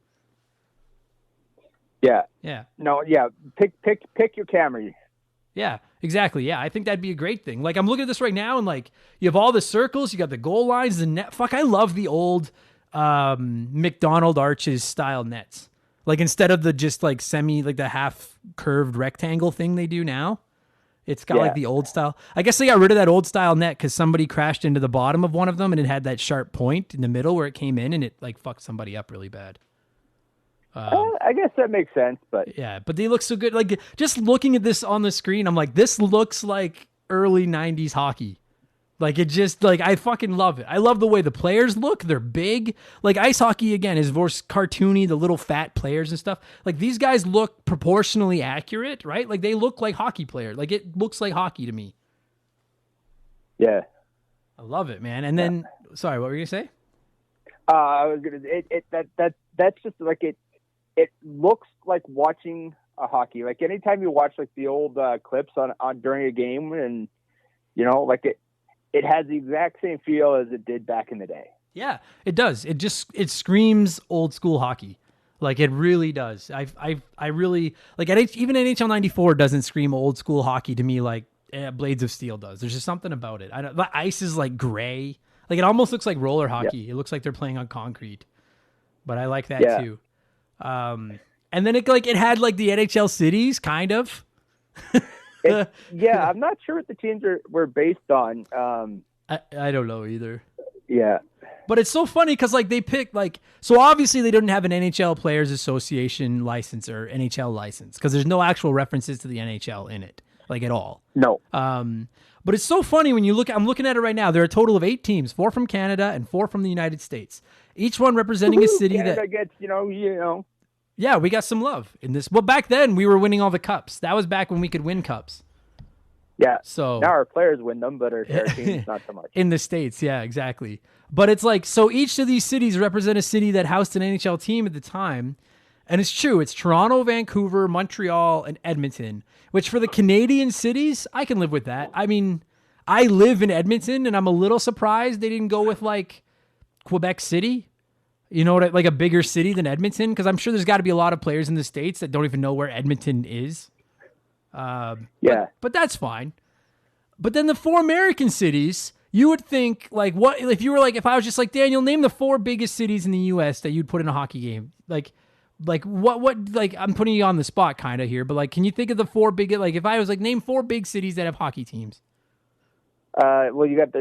Yeah. Yeah. No, yeah. Pick your camera. Yeah, exactly. Yeah, I think that'd be a great thing. Like, I'm looking at this right now, and like, you have all the circles, you got the goal lines, the net. Fuck, I love the old McDonald arches style nets. Like, instead of the just like like the half curved rectangle thing they do now, it's got like the old style. I guess they got rid of that old style net because somebody crashed into the bottom of one of them, and it had that sharp point in the middle where it came in, and it like fucked somebody up really bad. I guess that makes sense, but yeah, but they look so good. Like, just looking at this on the screen, I'm like, this looks like early 90s hockey. Like, it just, like, I fucking love it. I love the way the players look. They're big. Like, ice hockey, again, is more cartoony, the little fat players and stuff. Like, these guys look proportionally accurate, right? Like, they look like hockey players. Like, it looks like hockey to me. Yeah. I love it, man. And then, sorry, what were you going to say? I was going to, that's just like it looks like watching a hockey. Like anytime you watch like the old clips on during a game, and you know, like it has the exact same feel as it did back in the day. Yeah, it does. It screams old school hockey. Like, it really does. I really like even NHL 94 doesn't scream old school hockey to me like Blades of Steel does. There's just something about it. The ice is like gray. Like, it almost looks like roller hockey. Yeah. It looks like they're playing on concrete. But I like that too. And then it had like the NHL cities, kind of. Yeah, I'm not sure what the teams were based on. I don't know either. Yeah, but it's so funny because like they picked like, so obviously they didn't have an NHL Players Association license or NHL license because there's no actual references to the NHL in it, like, at all. No. But it's so funny when you look. I'm looking at it right now. There are a total of 8 teams, 4 from Canada and 4 from the United States. Each one representing a city Canada gets, you know. Yeah, we got some love in this. Well, back then we were winning all the cups. That was back when we could win cups. Yeah. So now our players win them, but our teams not so much. In the States, yeah, exactly. But it's like, so each of these cities represent a city that housed an NHL team at the time. And it's true. It's Toronto, Vancouver, Montreal, and Edmonton, which for the Canadian cities, I can live with that. I mean, I live in Edmonton, and I'm a little surprised they didn't go with like Quebec City. You know what, like a bigger city than Edmonton? Because I'm sure there's got to be a lot of players in the States that don't even know where Edmonton is. But that's fine. But then the 4 American cities, you would think, like, what if you were like, if I was just like, Daniel, name the 4 biggest cities in the U.S. that you'd put in a hockey game. Like what, like, I'm putting you on the spot kind of here, but like, can you think of the 4 big, like, if I was like, name 4 big cities that have hockey teams? Well, you got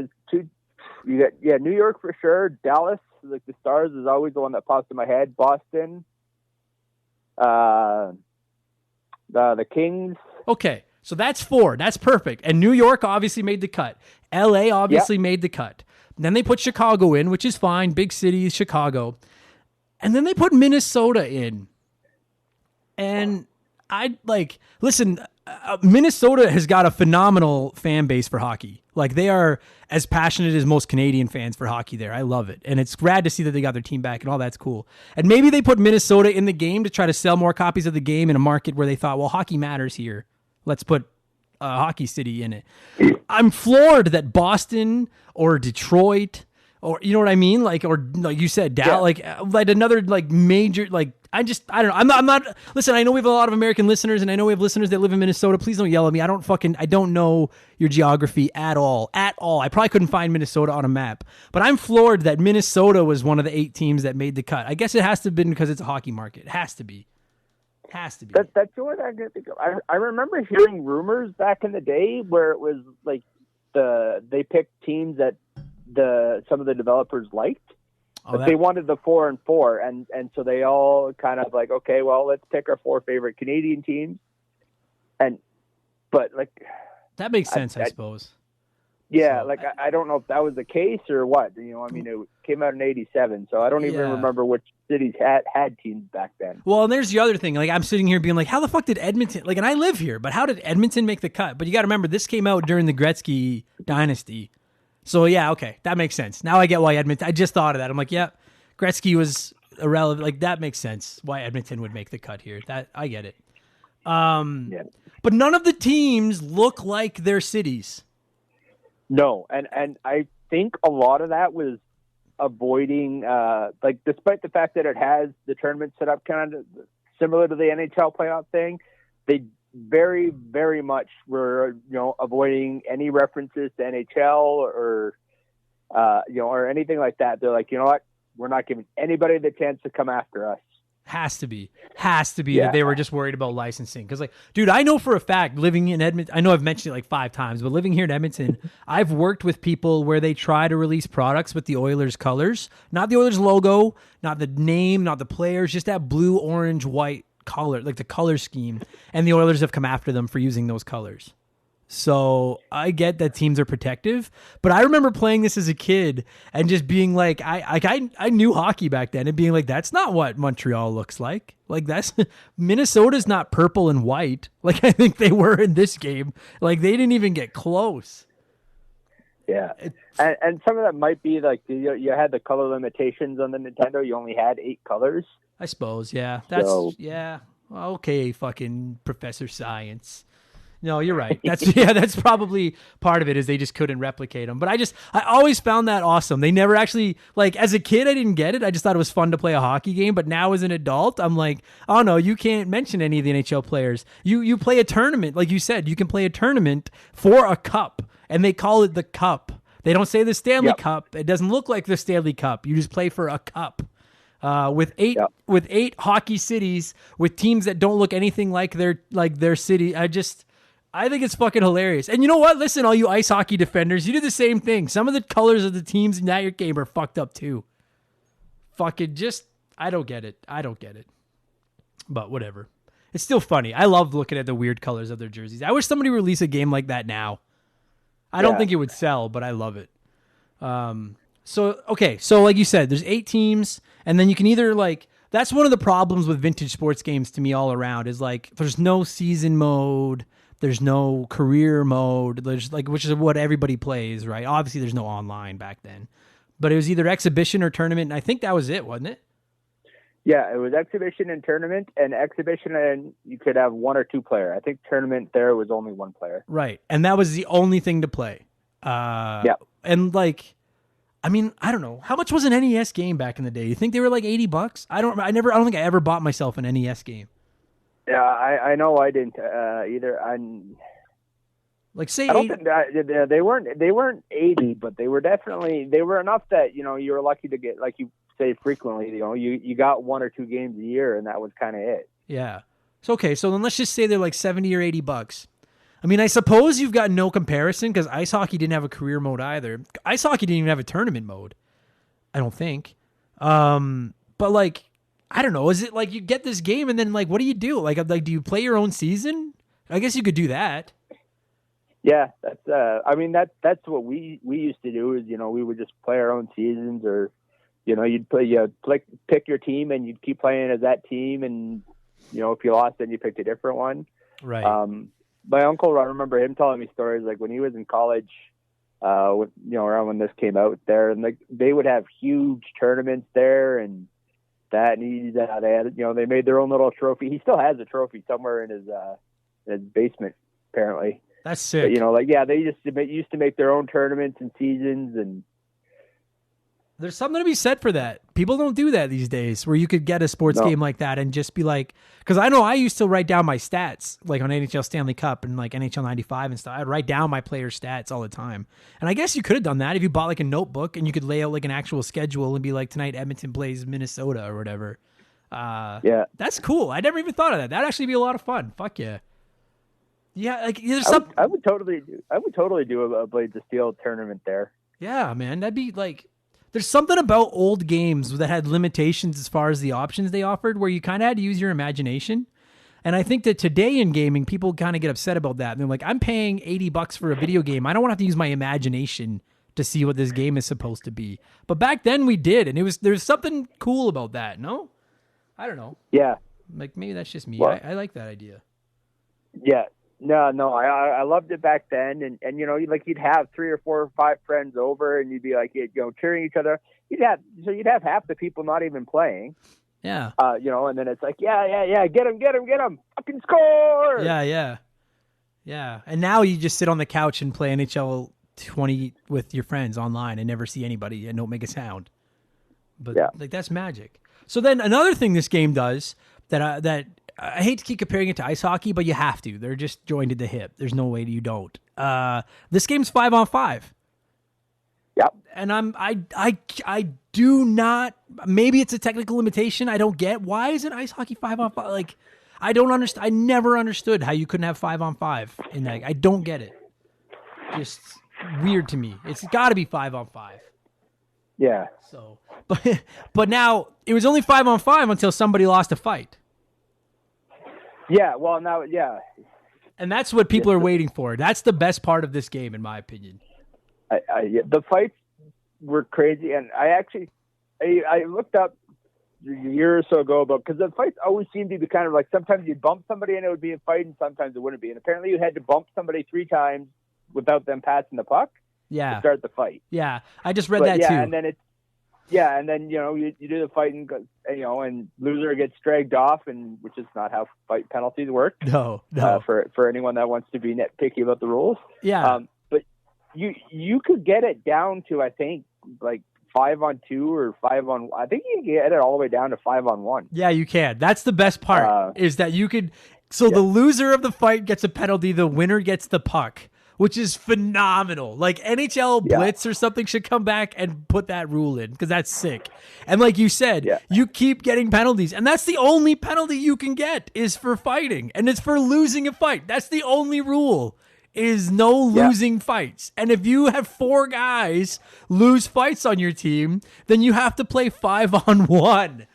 New York for sure, Dallas. Like the Stars is always the one that pops in my head. Boston, the Kings. Okay, so that's 4. That's perfect. And New York obviously made the cut. LA obviously made the cut. Then they put Chicago in, which is fine. Big city, Chicago. And then they put Minnesota in. And I like, listen, Minnesota has got a phenomenal fan base for hockey. Like, they are as passionate as most Canadian fans for hockey there. I love it. And it's rad to see that they got their team back and all that's cool. And maybe they put Minnesota in the game to try to sell more copies of the game in a market where they thought, well, hockey matters here. Let's put Hockey City in it. I'm floored that Boston or Detroit or, you know what I mean? Like, or like you said, Dallas, like another like major, like, I don't know. I'm not, listen, I know we have a lot of American listeners and I know we have listeners that live in Minnesota. Please don't yell at me. I don't know your geography at all. I probably couldn't find Minnesota on a map, but I'm floored that Minnesota was one of the 8 teams that made the cut. I guess it has to have been because it's a hockey market. It has to be. That's the only thing I can think of. I remember hearing rumors back in the day where it was like they picked teams that some of the developers liked. But they wanted the 4 and 4, and so they all kind of like, okay, well, let's pick our 4 favorite Canadian teams, but like that makes sense, I suppose. Yeah, so, like I don't know if that was the case or what. You know, I mean, it came out in '87, so I don't even remember which cities had teams back then. Well, and there's the other thing. Like, I'm sitting here being like, how the fuck did Edmonton? Like, and I live here, but how did Edmonton make the cut? But you got to remember, this came out during the Gretzky dynasty. So, yeah, okay, that makes sense. Now I get why Edmonton, I just thought of that. I'm like, yeah, Gretzky was irrelevant. Like, that makes sense why Edmonton would make the cut here. That I get it. But none of the teams look like their cities. No, and I think a lot of that was avoiding, like, despite the fact that it has the tournament set up kind of similar to the NHL playoff thing, they very, very much were, avoiding any references to NHL or, or anything like that. They're like, you know what? We're not giving anybody the chance to come after us. Has to be that they were just worried about licensing. Because, like, dude, I know for a fact, living in Edmonton, I know I've mentioned it like 5 times, but living here in Edmonton, I've worked with people where they try to release products with the Oilers colors, not the Oilers logo, not the name, not the players, just that blue, orange, white color, like the color scheme. And the Oilers have come after them for using those colors. So I get that teams are protective, but I remember playing this as a kid and just being like, I knew hockey back then and being like, that's not what Montreal looks like. Like Minnesota's not purple and white. Like I think they were in this game. Like they didn't even get close. Yeah. And some of that might be like, you had the color limitations on the Nintendo. You only had 8 colors. I suppose. Yeah. Yeah. Okay. Fucking Professor Science. No, you're right. That's probably part of it is they just couldn't replicate them. But I always found that awesome. They never actually, like, as a kid, I didn't get it. I just thought it was fun to play a hockey game. But now as an adult, I'm like, oh no, you can't mention any of the NHL players. You play a tournament. Like you said, you can play a tournament for a cup and they call it the cup. They don't say the Stanley Cup. It doesn't look like the Stanley Cup. You just play for a cup. With eight hockey cities with teams that don't look anything like their city. I think it's fucking hilarious. And you know what? Listen, all you ice hockey defenders, you do the same thing. Some of the colors of the teams in that game are fucked up too. Fucking I don't get it. But whatever. It's still funny. I love looking at the weird colors of their jerseys. I wish somebody would release a game like that now. I don't think it would sell, but I love it. So like you said, there's 8 teams, and then you can either that's one of the problems with vintage sports games to me all around is like, there's no season mode. There's no career mode. There's which is what everybody plays, right? Obviously, there's no online back then, but it was either exhibition or tournament. And I think that was it, wasn't it? Yeah, it was exhibition and tournament. And exhibition, and you could have 1 or 2 player. I think tournament there was only 1 player. Right, and that was the only thing to play. And I mean, I don't know how much was an NES game back in the day. You think they were like $80? I don't think I ever bought myself an NES game. Yeah, I know I didn't either. They weren't 80, but they were enough that you were lucky to get, like you say frequently. You got 1 or 2 games a year, and that was kind of it. Yeah. So then let's just say they're like $70 or $80. I mean, I suppose you've got no comparison because ice hockey didn't have a career mode either. Ice hockey didn't even have a tournament mode. I don't think. But like, I don't know. Is it like you get this game and then like, what do you do? Like, do you play your own season? I guess you could do that. Yeah, that's what we used to do is, we would just play our own seasons or, you'd pick your team and you'd keep playing as that team. And, if you lost, then you picked a different one. Right. My uncle, I remember him telling me stories like when he was in college, around when this came out there, and like they would have huge tournaments there and that, and they had, they made their own little trophy. He still has a trophy somewhere in his basement, apparently. That's sick. But, they used to make their own tournaments and seasons, and there's something to be said for that. People don't do that these days, where you could get a sports game like that and just be like, because I know I used to write down my stats, like on NHL Stanley Cup and like NHL 95 and stuff. I'd write down my players' stats all the time. And I guess you could have done that if you bought like a notebook and you could lay out like an actual schedule and be like, tonight Edmonton plays Minnesota or whatever. Yeah. That's cool. I never even thought of that. That'd actually be a lot of fun. Fuck yeah. Yeah, like there's I would totally do a Blades of Steel tournament there. Yeah, man. That'd be like, there's something about old games that had limitations as far as the options they offered where you kind of had to use your imagination. And I think that today in gaming, people kind of get upset about that. And they're like, I'm paying $80 for a video game. I don't want to have to use my imagination to see what this game is supposed to be. But back then we did. And there's something cool about that. No? I don't know. Yeah. Like maybe that's just me. Well, I like that idea. Yeah. No, I loved it back then, and you'd have 3 or 4 or 5 friends over, and you'd be like, cheering each other. You'd have half the people not even playing. Yeah. And then it's like, yeah, get him, fucking score. Yeah. And now you just sit on the couch and play NHL 20 with your friends online and never see anybody and don't make a sound. But like that's magic. So then another thing this game does that I hate to keep comparing it to ice hockey, but you have to. They're just joined at the hip. There's no way you don't. This game's 5-on-5. Yep. And I do not. Maybe it's a technical limitation. I don't get why isn't ice hockey 5-on-5? Like, I don't understand. I never understood how you couldn't have 5-on-5 in that. I don't get it. Just weird to me. It's got to be 5-on-5. Yeah. So, but now it was only 5-on-5 until somebody lost a fight. Yeah. Well, now, yeah. And that's what people are waiting for. That's the best part of this game, in my opinion. The fights were crazy, and I looked up a year or so ago about, because the fights always seemed to be kind of like, sometimes you'd bump somebody and it would be a fight, and sometimes it wouldn't be. And apparently you had to bump somebody 3 times without them passing the puck to start the fight. Yeah, I just read that too. And then you do the fight, and and loser gets dragged off, and which is not how fight penalties work. No. For anyone that wants to be nitpicky about the rules. Yeah. But you could get it down to, I think, like 5-on-2 or 5-on. I think you can get it all the way down to 5-on-1. Yeah, you can. That's the best part, is that you could. So the loser of the fight gets a penalty. The winner gets the puck, which is phenomenal. Like NHL Blitz or something should come back and put that rule in, because that's sick. And like you said, you keep getting penalties, and that's the only penalty you can get is for fighting, and it's for losing a fight. That's the only rule. Is no losing fights. And if you have 4 guys lose fights on your team, then you have to play 5-on-1.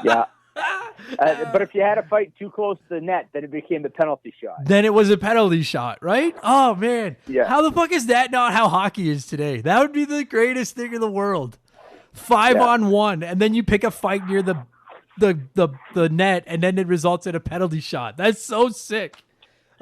Yeah. But if you had a fight too close to the net, then it became the penalty shot. Then it was a penalty shot, right? Oh, man. Yeah. How the fuck is that not how hockey is today? That would be the greatest thing in the world. 5-on-1, and then you pick a fight near the net, and then it results in a penalty shot. That's so sick.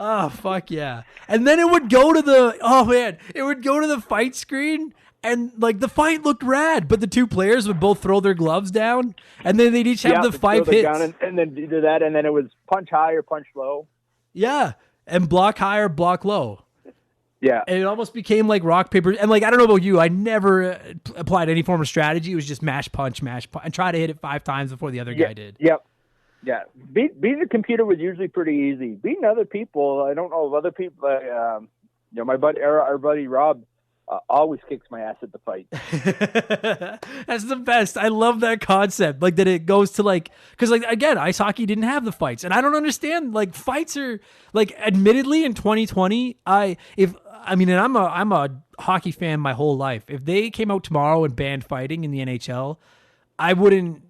Oh, fuck yeah. And then it would go to the fight screen, and like the fight looked rad, but the 2 players would both throw their gloves down, and then they'd each have the 5 hits. And then do that, and then it was punch high or punch low. Yeah, and block high or block low. Yeah. And it almost became like rock, paper. And like, I don't know about you, I never applied any form of strategy. It was just mash, punch, and try to hit it 5 times before the other guy did. Yep. Yeah, beating the computer was usually pretty easy. Beating other people, I don't know if other people. My buddy, our buddy Rob, always kicks my ass at the fight. That's the best. I love that concept. Like that it goes to like, because like again, ice hockey didn't have the fights, and I don't understand. Like fights are like, admittedly, in 2020, and I'm a hockey fan my whole life. If they came out tomorrow and banned fighting in the NHL, I wouldn't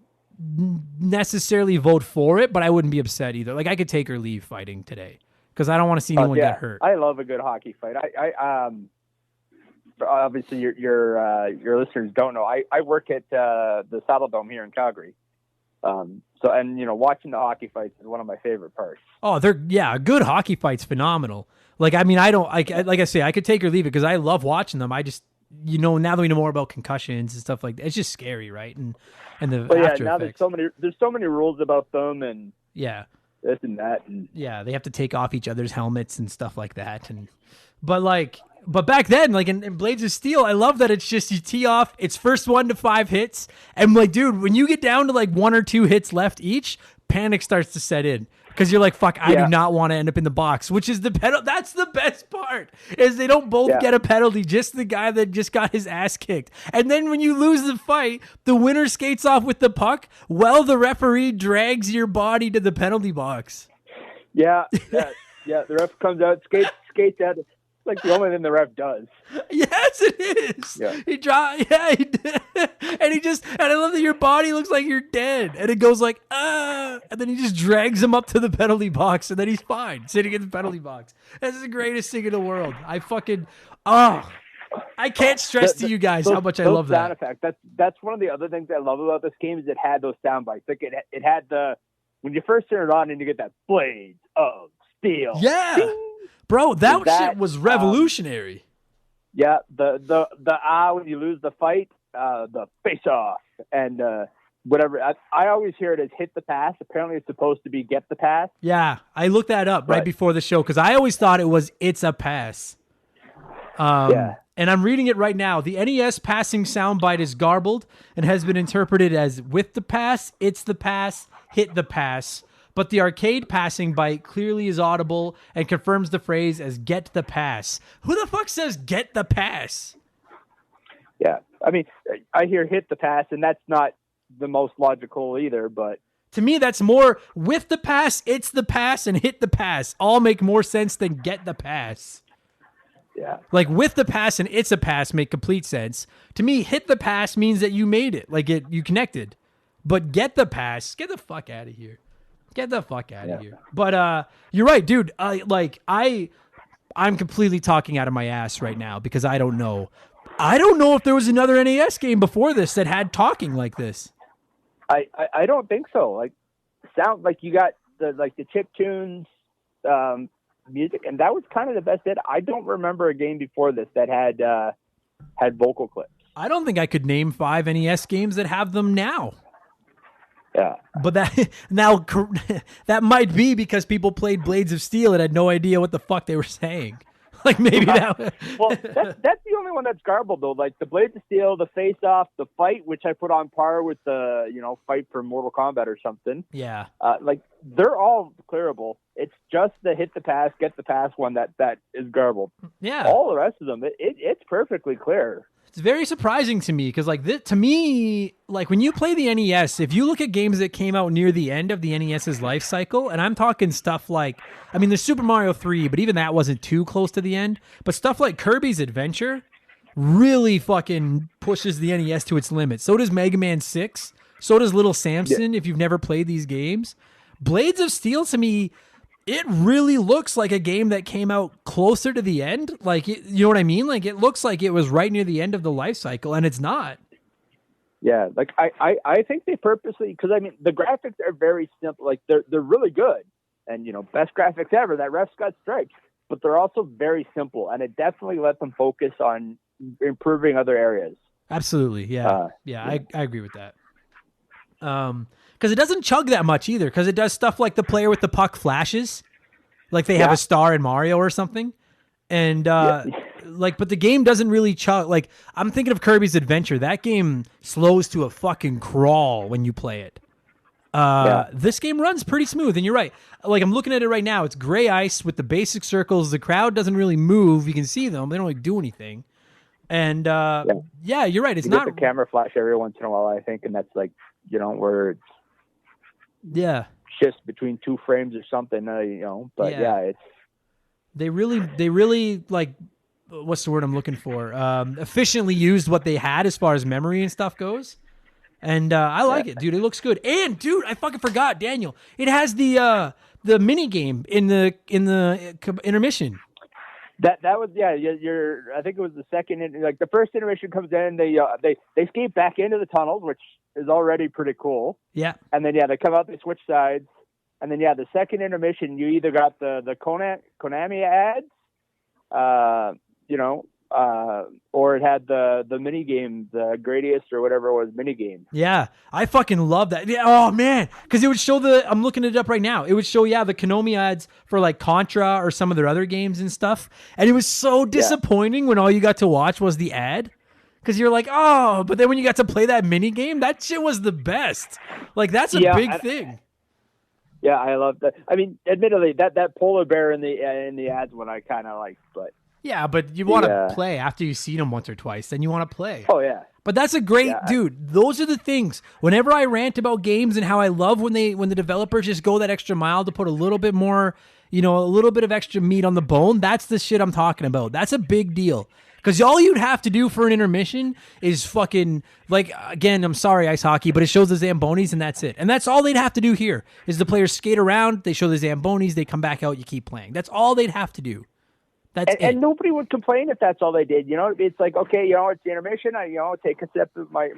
necessarily vote for it, but I wouldn't be upset either. Like I could take or leave fighting today because I don't want to see anyone get hurt. I love a good hockey fight. I obviously your listeners don't know. I work at the Saddle Dome here in Calgary. Watching the hockey fights is one of my favorite parts. Oh, a good hockey fight's phenomenal. Like, I mean, like I say, I could take or leave it because I love watching them. I just, now that we know more about concussions and stuff like that, it's just scary, right? And the after now effects. there's so many rules about them, and this and that, and they have to take off each other's helmets and stuff like that. But back then, like in Blades of Steel, I love that it's just you tee off, it's first 1 to 5 hits, and like, dude, when you get down to like 1 or 2 hits left each, panic starts to set in. Because you're like, fuck, I do not want to end up in the box, which is the penalty. That's the best part, is they don't both get a penalty, just the guy that just got his ass kicked. And then when you lose the fight, the winner skates off with the puck while the referee drags your body to the penalty box. Yeah. The ref comes out, skates out. Like the only thing the ref does. Yes, it is. Yeah. And I love that your body looks like you're dead, and it goes like, and then he just drags him up to the penalty box, and then he's fine sitting in the penalty box. That's the greatest thing in the world. I can't stress to you guys how much I love that. Sound effect. That's one of the other things I love about this game, is it had those sound bites. Like it had when you first turn it on and you get that Blades of Steel. Yeah. Ding! Bro, that shit was revolutionary. The when you lose the fight, the face off, and whatever. I always hear it as hit the pass. Apparently it's supposed to be get the pass. Yeah, I looked that up right before the show because I always thought it was it's a pass. And I'm reading it right now. The NES passing soundbite is garbled and has been interpreted as with the pass, it's the pass, hit the pass. but the arcade passing bite clearly is audible and confirms the phrase as get the pass. Who the fuck says get the pass? Yeah. I mean, I hear hit the pass, and that's not the most logical either, but to me, that's more with the pass, it's the pass, and hit the pass. All make more sense than get the pass. Yeah. Like with the pass and it's a pass make complete sense. To me, hit the pass means that you made it. Like you connected. But get the pass, get the fuck out of here. Get the fuck out of here. But you're right, dude. I'm completely talking out of my ass right now because I don't know. I don't know if there was another NES game before this that had talking like this. I don't think so. Like, sound like you got the chip tunes music, and that was kind of the best hit. I don't remember a game before this that had vocal clips. I don't think I could name 5 NES games that have them now. Yeah, but that might be because people played Blades of Steel and had no idea what the fuck they were saying. Like maybe that. Well, that's the only one that's garbled though. Like the Blades of Steel, the Face Off, the Fight, which I put on par with the Fight for Mortal Kombat or something. Yeah. Like they're all clearable. It's just the hit the pass, get the pass one that is garbled. Yeah. All the rest of them, it's perfectly clear. It's very surprising to me because, like, to me, like, when you play the NES, if you look at games that came out near the end of the NES's life cycle, and I'm talking stuff like, I mean, there's Super Mario 3, but even that wasn't too close to the end, but stuff like Kirby's Adventure really fucking pushes the NES to its limit. So does Mega Man 6. So does Little Samson, if you've never played these games. Blades of Steel, to me, it really looks like a game that came out closer to the end. Like, you know what I mean? Like, it looks like it was right near the end of the life cycle, and it's not. Yeah, like, I think they purposely, because, I mean, the graphics are very simple. Like, they're really good. And, best graphics ever. That ref's got stripes. But they're also very simple, and it definitely let them focus on improving other areas. Absolutely, yeah. I agree with that. Because it doesn't chug that much either, because it does stuff like the player with the puck flashes, like they have a star in Mario or something, and but the game doesn't really chug. Like, I'm thinking of Kirby's Adventure. That game slows to a fucking crawl when you play it. This game runs pretty smooth, and you're right. Like, I'm looking at it right now. It's gray ice with the basic circles. The crowd doesn't really move. You can see them. They don't like do anything. And you're right. It's you not get the camera flash every once in a while, I think, and that's like where it's shifts between 2 frames or something. But it's they really like, what's the word I'm looking for? Efficiently used what they had as far as memory and stuff goes. And I like it, dude. It looks good. And dude, I fucking forgot, Daniel. It has the mini game in the intermission. That was I think it was the second. Like the first intermission comes in, they skate back into the tunnels, which is already pretty cool. Yeah. And then they come out, they switch sides, and then the second intermission, you either got the Konami ads, or it had the mini game, the Gradius or whatever it was, mini game. Yeah, I fucking love that. Yeah, oh man, because it would show I'm looking it up right now. It would show the Konami ads for like Contra or some of their other games and stuff. And it was so disappointing when all you got to watch was the ad. Because you're like, oh, but then when you got to play that mini game, that shit was the best. Like, that's a big thing. Yeah, I love that. I mean, admittedly, that polar bear in the ads one I kind of liked, but. Yeah, but you want to play after you've seen them once or twice. Then you want to play. Oh, yeah. But that's a great dude. Those are the things. Whenever I rant about games and how I love when the developers just go that extra mile to put a little bit more, a little bit of extra meat on the bone, that's the shit I'm talking about. That's a big deal. Because all you'd have to do for an intermission is fucking, like, again, I'm sorry, ice hockey, but it shows the Zambonis and that's it. And that's all they'd have to do here is the players skate around, they show the Zambonis, they come back out, you keep playing. That's all they'd have to do. And nobody would complain if that's all they did. It's like, okay, it's the intermission. I take a sip of my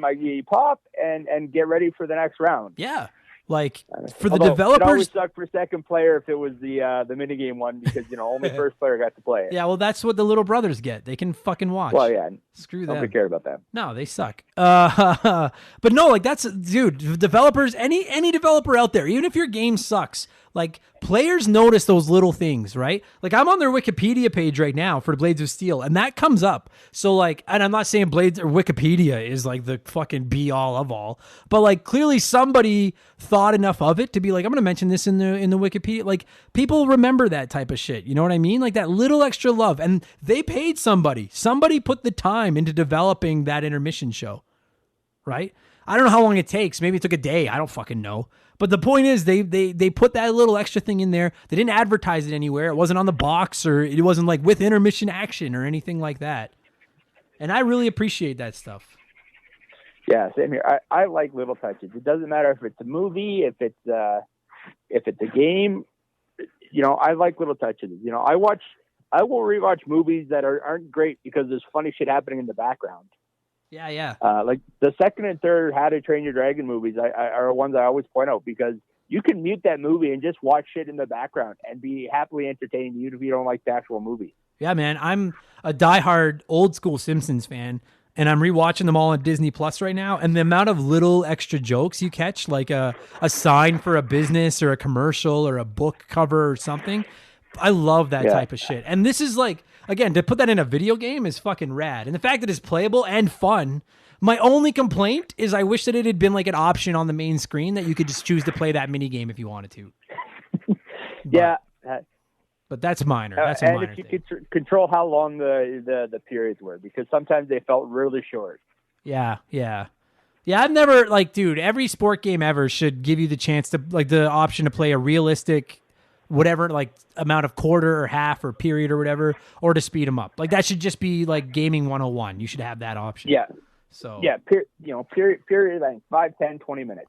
pop and get ready for the next round. Yeah, like for the developers, it always sucked for second player if it was the minigame one because only first player got to play it. Yeah, well, that's what the little brothers get. They can fucking watch. Well, yeah, screw them. Nobody cared about that. No, they suck. But no, like that's dude. Developers, any developer out there, even if your game sucks, Like, players notice those little things, right? Like, I'm on their Wikipedia page right now for Blades of Steel, and that comes up. So, like, and I'm not saying Blades or Wikipedia is, like, the fucking be-all of all, but, like, clearly somebody thought enough of it to be like, I'm going to mention this in the Wikipedia. Like, people remember that type of shit. You know what I mean? Like, that little extra love. And they paid somebody. Somebody put the time into developing that intermission show, right? I don't know how long it takes. Maybe it took a day. I don't fucking know. But the point is, they put that little extra thing in there. They didn't advertise it anywhere. It wasn't on the box, or it wasn't like with intermission action or anything like that. And I really appreciate that stuff. Yeah, same here. I like little touches. It doesn't matter if it's a movie, if it's a game. You know, I like little touches. You know, I will rewatch movies that aren't great because there's funny shit happening in the background. Yeah. Like the second and third How to Train Your Dragon movies are ones I always point out, because you can mute that movie and just watch shit in the background and be happily entertained, even if you don't like the actual movie. Yeah, man. I'm a diehard old school Simpsons fan, and I'm rewatching them all on Disney Plus right now. And the amount of little extra jokes you catch, like a sign for a business or a commercial or a book cover or something, I love that type of shit. And this is like, again, to put that in a video game is fucking rad. And the fact that it's playable and fun. My only complaint is I wish that it had been like an option on the main screen that you could just choose to play that mini game if you wanted to. But that's minor. That's a minor thing. And if you could control how long the periods were, because sometimes they felt really short. Yeah. I've never, like, dude, every sport game ever should give you the chance to, like, the option to play a realistic whatever, like, amount of quarter or half or period or whatever, or to speed them up. Like, that should just be like gaming 101. You should have that option. Yeah. So yeah, period length, 5, 10, 20 minutes.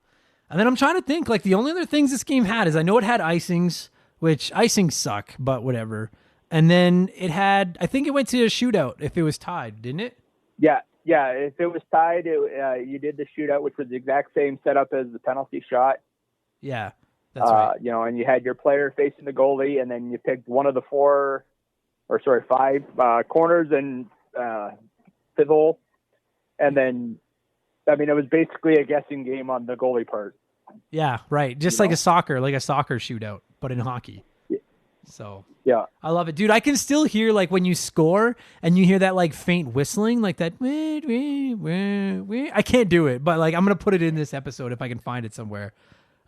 And then I'm trying to think, like, the only other things this game had is I know it had icings, which icings suck, but whatever. And then it had, I think it went to a shootout if it was tied, didn't it? Yeah. If it was tied, you did the shootout, which was the exact same setup as the penalty shot. Yeah. That's right. You know, and you had your player facing the goalie, and then you picked one of the 5 corners and fizzle. And then, I mean, it was basically a guessing game on the goalie part. Yeah, right. Just like a soccer shootout, but in hockey. Yeah. So yeah, I love it, dude. I can still hear, like, when you score and you hear that, like, faint whistling, like that. I can't do it, but, like, I'm gonna put it in this episode if I can find it somewhere.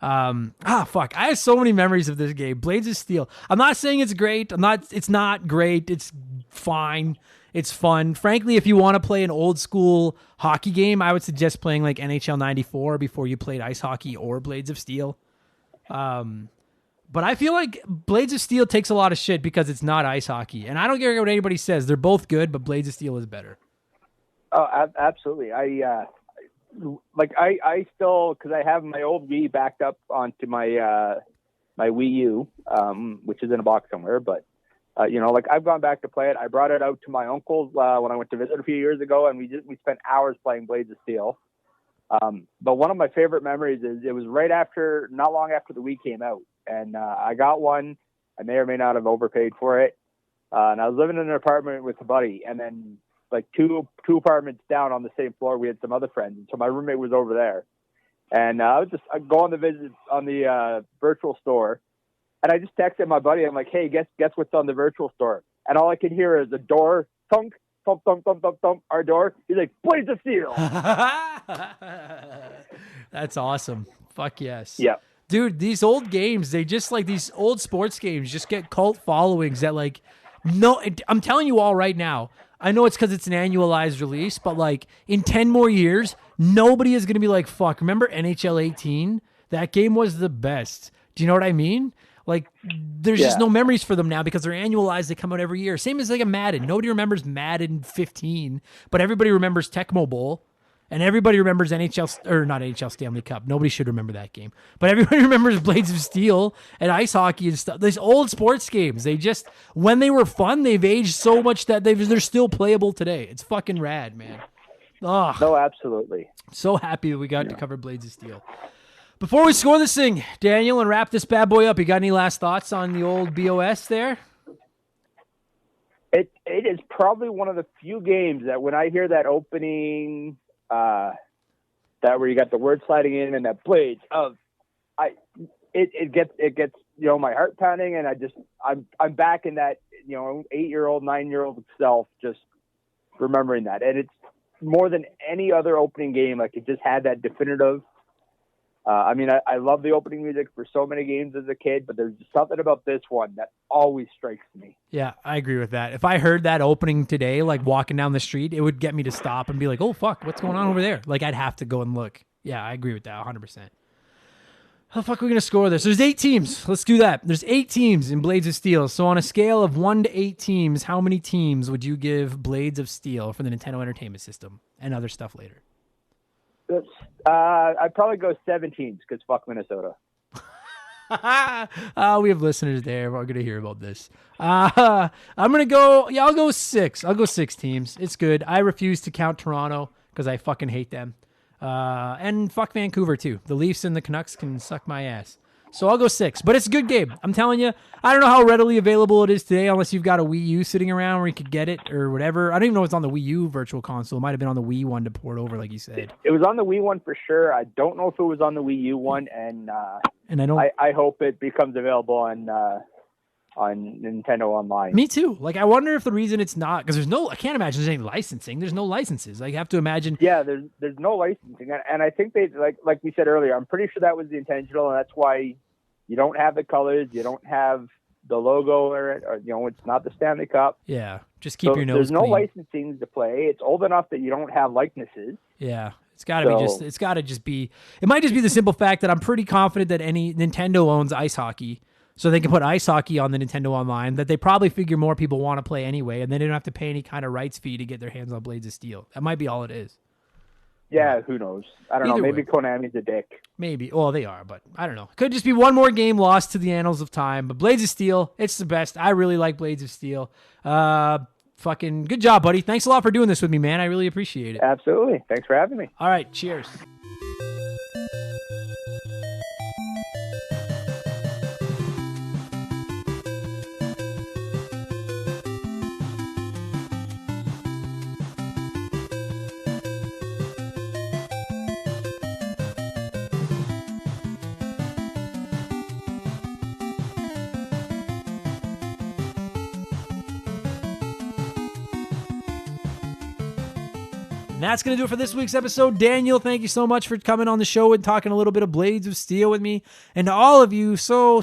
Fuck. I have so many memories of this game. Blades of Steel. I'm not saying it's great. It's not great. It's fine. It's fun. Frankly, if you want to play an old school hockey game, I would suggest playing like NHL 94 before you played ice hockey or Blades of Steel. But I feel like Blades of Steel takes a lot of shit because it's not ice hockey. And I don't care what anybody says. They're both good, but Blades of Steel is better. Oh, absolutely. I still, because I have my old Wii backed up onto my my wayyyy, which is in a box somewhere. But you know, like, I've gone back to play it. I brought it out to my uncle's when I went to visit a few years ago, and we spent hours playing Blades of Steel. But one of my favorite memories is it was not long after the Wii came out, and I got one. I may or may not have overpaid for it, and I was living in an apartment with a buddy, and then, like, two apartments down on the same floor, we had some other friends. And so my roommate was over there, and I'd go on the visit on the virtual store, and I just texted my buddy. I'm like, "Hey, guess what's on the virtual store?" And all I could hear is the door thunk, thump, thump, thump, thump, thump. Our door. He's like, "Blades of Steel." That's awesome. Fuck yes. Yeah. Dude, these old games, they just, like, these old sports games just get cult followings that, like, no, I'm telling you all right now, I know it's because it's an annualized release, but, like, in 10 more years, nobody is going to be like, fuck, remember NHL 18? That game was the best. Do you know what I mean? Like, there's just no memories for them now because they're annualized. They come out every year. Same as, like, a Madden. Nobody remembers Madden 15, but everybody remembers Tecmo Bowl. And everybody remembers not NHL Stanley Cup. Nobody should remember that game. But everybody remembers Blades of Steel and ice hockey and stuff. These old sports games, they just, when they were fun, they've aged so much that they're still playable today. It's fucking rad, man. Oh, no, absolutely. So happy that we got to cover Blades of Steel. Before we score this thing, Daniel, and wrap this bad boy up, you got any last thoughts on the old BOS there? It is probably one of the few games that when I hear that opening... that where you got the word sliding in and that blades of, it gets my heart pounding, and I'm back in that, 8-year-old, 9-year-old self, just remembering that. And it's more than any other opening game. Like, it just had that definitive. I love the opening music for so many games as a kid, but there's something about this one that always strikes me. Yeah, I agree with that. If I heard that opening today, like walking down the street, it would get me to stop and be like, oh, fuck, what's going on over there? Like, I'd have to go and look. Yeah, I agree with that 100%. How the fuck are we going to score this? There's 8 teams. Let's do that. There's 8 teams in Blades of Steel. So on a scale of 1 to 8 teams, how many teams would you give Blades of Steel for the Nintendo Entertainment System and other stuff later? I'd probably go 7 teams because fuck Minnesota. We have listeners there. We're going to hear about this. I'm going to go, I'll go 6. I'll go 6 teams. It's good. I refuse to count Toronto because I fucking hate them. And fuck Vancouver too. The Leafs and the Canucks can suck my ass. So I'll go 6, but it's a good game. I'm telling you, I don't know how readily available it is today unless you've got a Wii U sitting around where you could get it or whatever. I don't even know if it's on the Wii U Virtual Console. It might have been on the Wii one to port over, like you said. It was on the Wii one for sure. I don't know if it was on the Wii U one, and I hope it becomes available on Nintendo Online. Me too. Like, I wonder if the reason it's not, because I can't imagine there's any licensing. There's no licenses. I have to imagine. Yeah, there's no licensing. And I think they, like we said earlier, I'm pretty sure that was the intentional, and that's why you don't have the colors, you don't have the logo, or it's not the Stanley Cup. Yeah, just keep your nose There's no clean. licensing to play. It's old enough that you don't have likenesses. Yeah. It's got to just be, it might just be the simple fact that I'm pretty confident that any Nintendo owns ice hockey. So they can put ice hockey on the Nintendo Online, that they probably figure more people want to play anyway, and they don't have to pay any kind of rights fee to get their hands on Blades of Steel. That might be all it is. Yeah, who knows? I don't know. Maybe Konami's a dick. Maybe. Well, they are, but I don't know. Could just be one more game lost to the annals of time. But Blades of Steel, it's the best. I really like Blades of Steel. Fucking good job, buddy. Thanks a lot for doing this with me, man. I really appreciate it. Absolutely. Thanks for having me. All right, cheers. And that's going to do it for this week's episode. Daniel, thank you so much for coming on the show and talking a little bit of Blades of Steel with me. And to all of you, so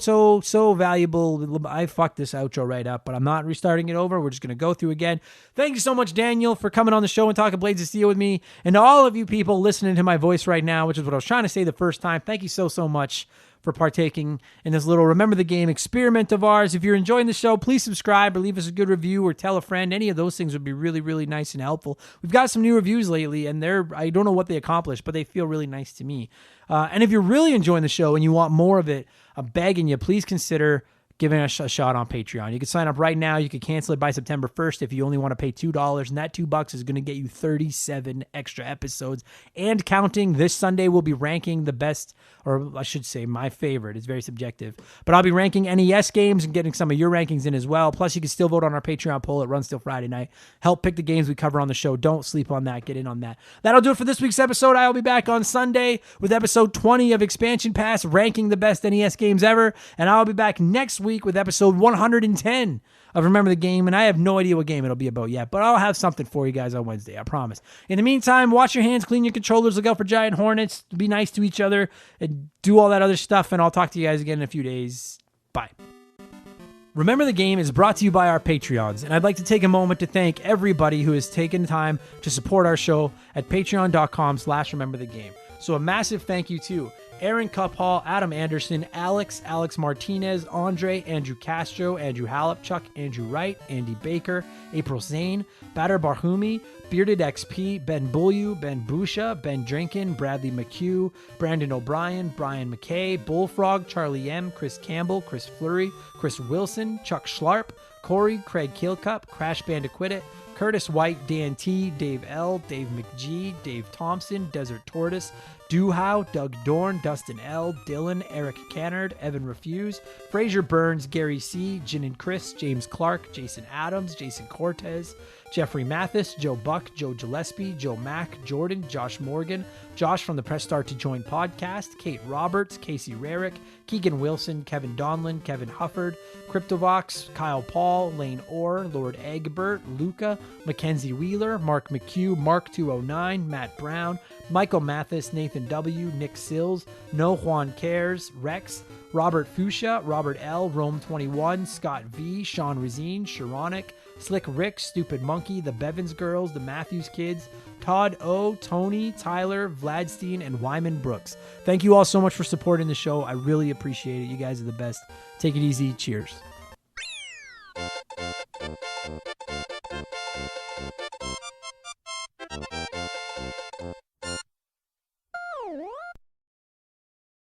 valuable. I fucked this outro right up, but I'm not restarting it over. We're just going to go through again. Thank you so much, Daniel, for coming on the show and talking Blades of Steel with me. And to all of you people listening to my voice right now, which is what I was trying to say the first time, thank you so much for partaking in this little Remember the Game experiment of ours. If you're enjoying the show, please subscribe or leave us a good review or tell a friend. Any of those things would be really, really nice and helpful. We've got some new reviews lately, and I don't know what they accomplished, but they feel really nice to me. And if you're really enjoying the show and you want more of it, I'm begging you, please consider giving us a shot on Patreon. You can sign up right now. You can cancel it by September 1st if you only want to pay $2, and that $2 is going to get you 37 extra episodes and counting. This Sunday we'll be ranking the best, or I should say my favorite. It's very subjective, but I'll be ranking NES games and getting some of your rankings in as well. Plus, you can still vote on our Patreon poll. It runs till Friday night. Help pick the games we cover on the show. Don't sleep on that. Get in on that. That'll do it for this week's episode. I'll be back on Sunday with episode 20 of Expansion Pass, ranking the best NES games ever, and I'll be back next week with episode 110 of Remember the Game, and I have no idea what game it'll be about yet, but I'll have something for you guys on Wednesday, I promise. In the meantime, wash your hands, clean your controllers, look out for giant hornets, be nice to each other, and do all that other stuff, and I'll talk to you guys again in a few days. Bye. Remember the Game is brought to you by our Patreons, and I'd like to take a moment to thank everybody who has taken time to support our show at patreon.com/rememberthegame. So a massive thank you to Aaron Cuphall, Adam Anderson, Alex Martinez, Andre, Andrew Castro, Andrew Halipchuk, Andrew Wright, Andy Baker, April Zane, Bader Barhumi, Bearded XP, Ben Bulyu, Ben Busha, Ben Drinkin, Bradley McHugh, Brandon O'Brien, Brian McKay, Bullfrog, Charlie M, Chris Campbell, Chris Fleury, Chris Wilson, Chuck Schlarp, Corey, Craig Keelcup, Crash Bandiquit, Curtis White, Dan T, Dave L, Dave McGee, Dave Thompson, Desert Tortoise, Duhow, Doug Dorn, Dustin L, Dylan, Eric Cannard, Evan Refuse, Fraser Burns, Gary C, Jin and Chris, James Clark, Jason Adams, Jason Cortez, Jeffrey Mathis, Joe Buck, Joe Gillespie, Joe Mack, Jordan, Josh Morgan, Josh from the Press Start to Join podcast, Kate Roberts, Casey Rarick, Keegan Wilson, Kevin Donlin, Kevin Hufford, Cryptovox, Kyle Paul, Lane Orr, Lord Egbert, Luca, Mackenzie Wheeler, Mark McHugh, Mark209, Matt Brown, Michael Mathis, Nathan W., Nick Sills, No Juan Cares, Rex, Robert Fuchsia, Robert L., Rome21, Scott V., Sean Razine, Sharonic, Slick Rick, Stupid Monkey, The Bevins Girls, The Matthews Kids, Todd O, Tony, Tyler, Vladstein, and Wyman Brooks. Thank you all so much for supporting the show. I really appreciate it. You guys are the best. Take it easy. Cheers.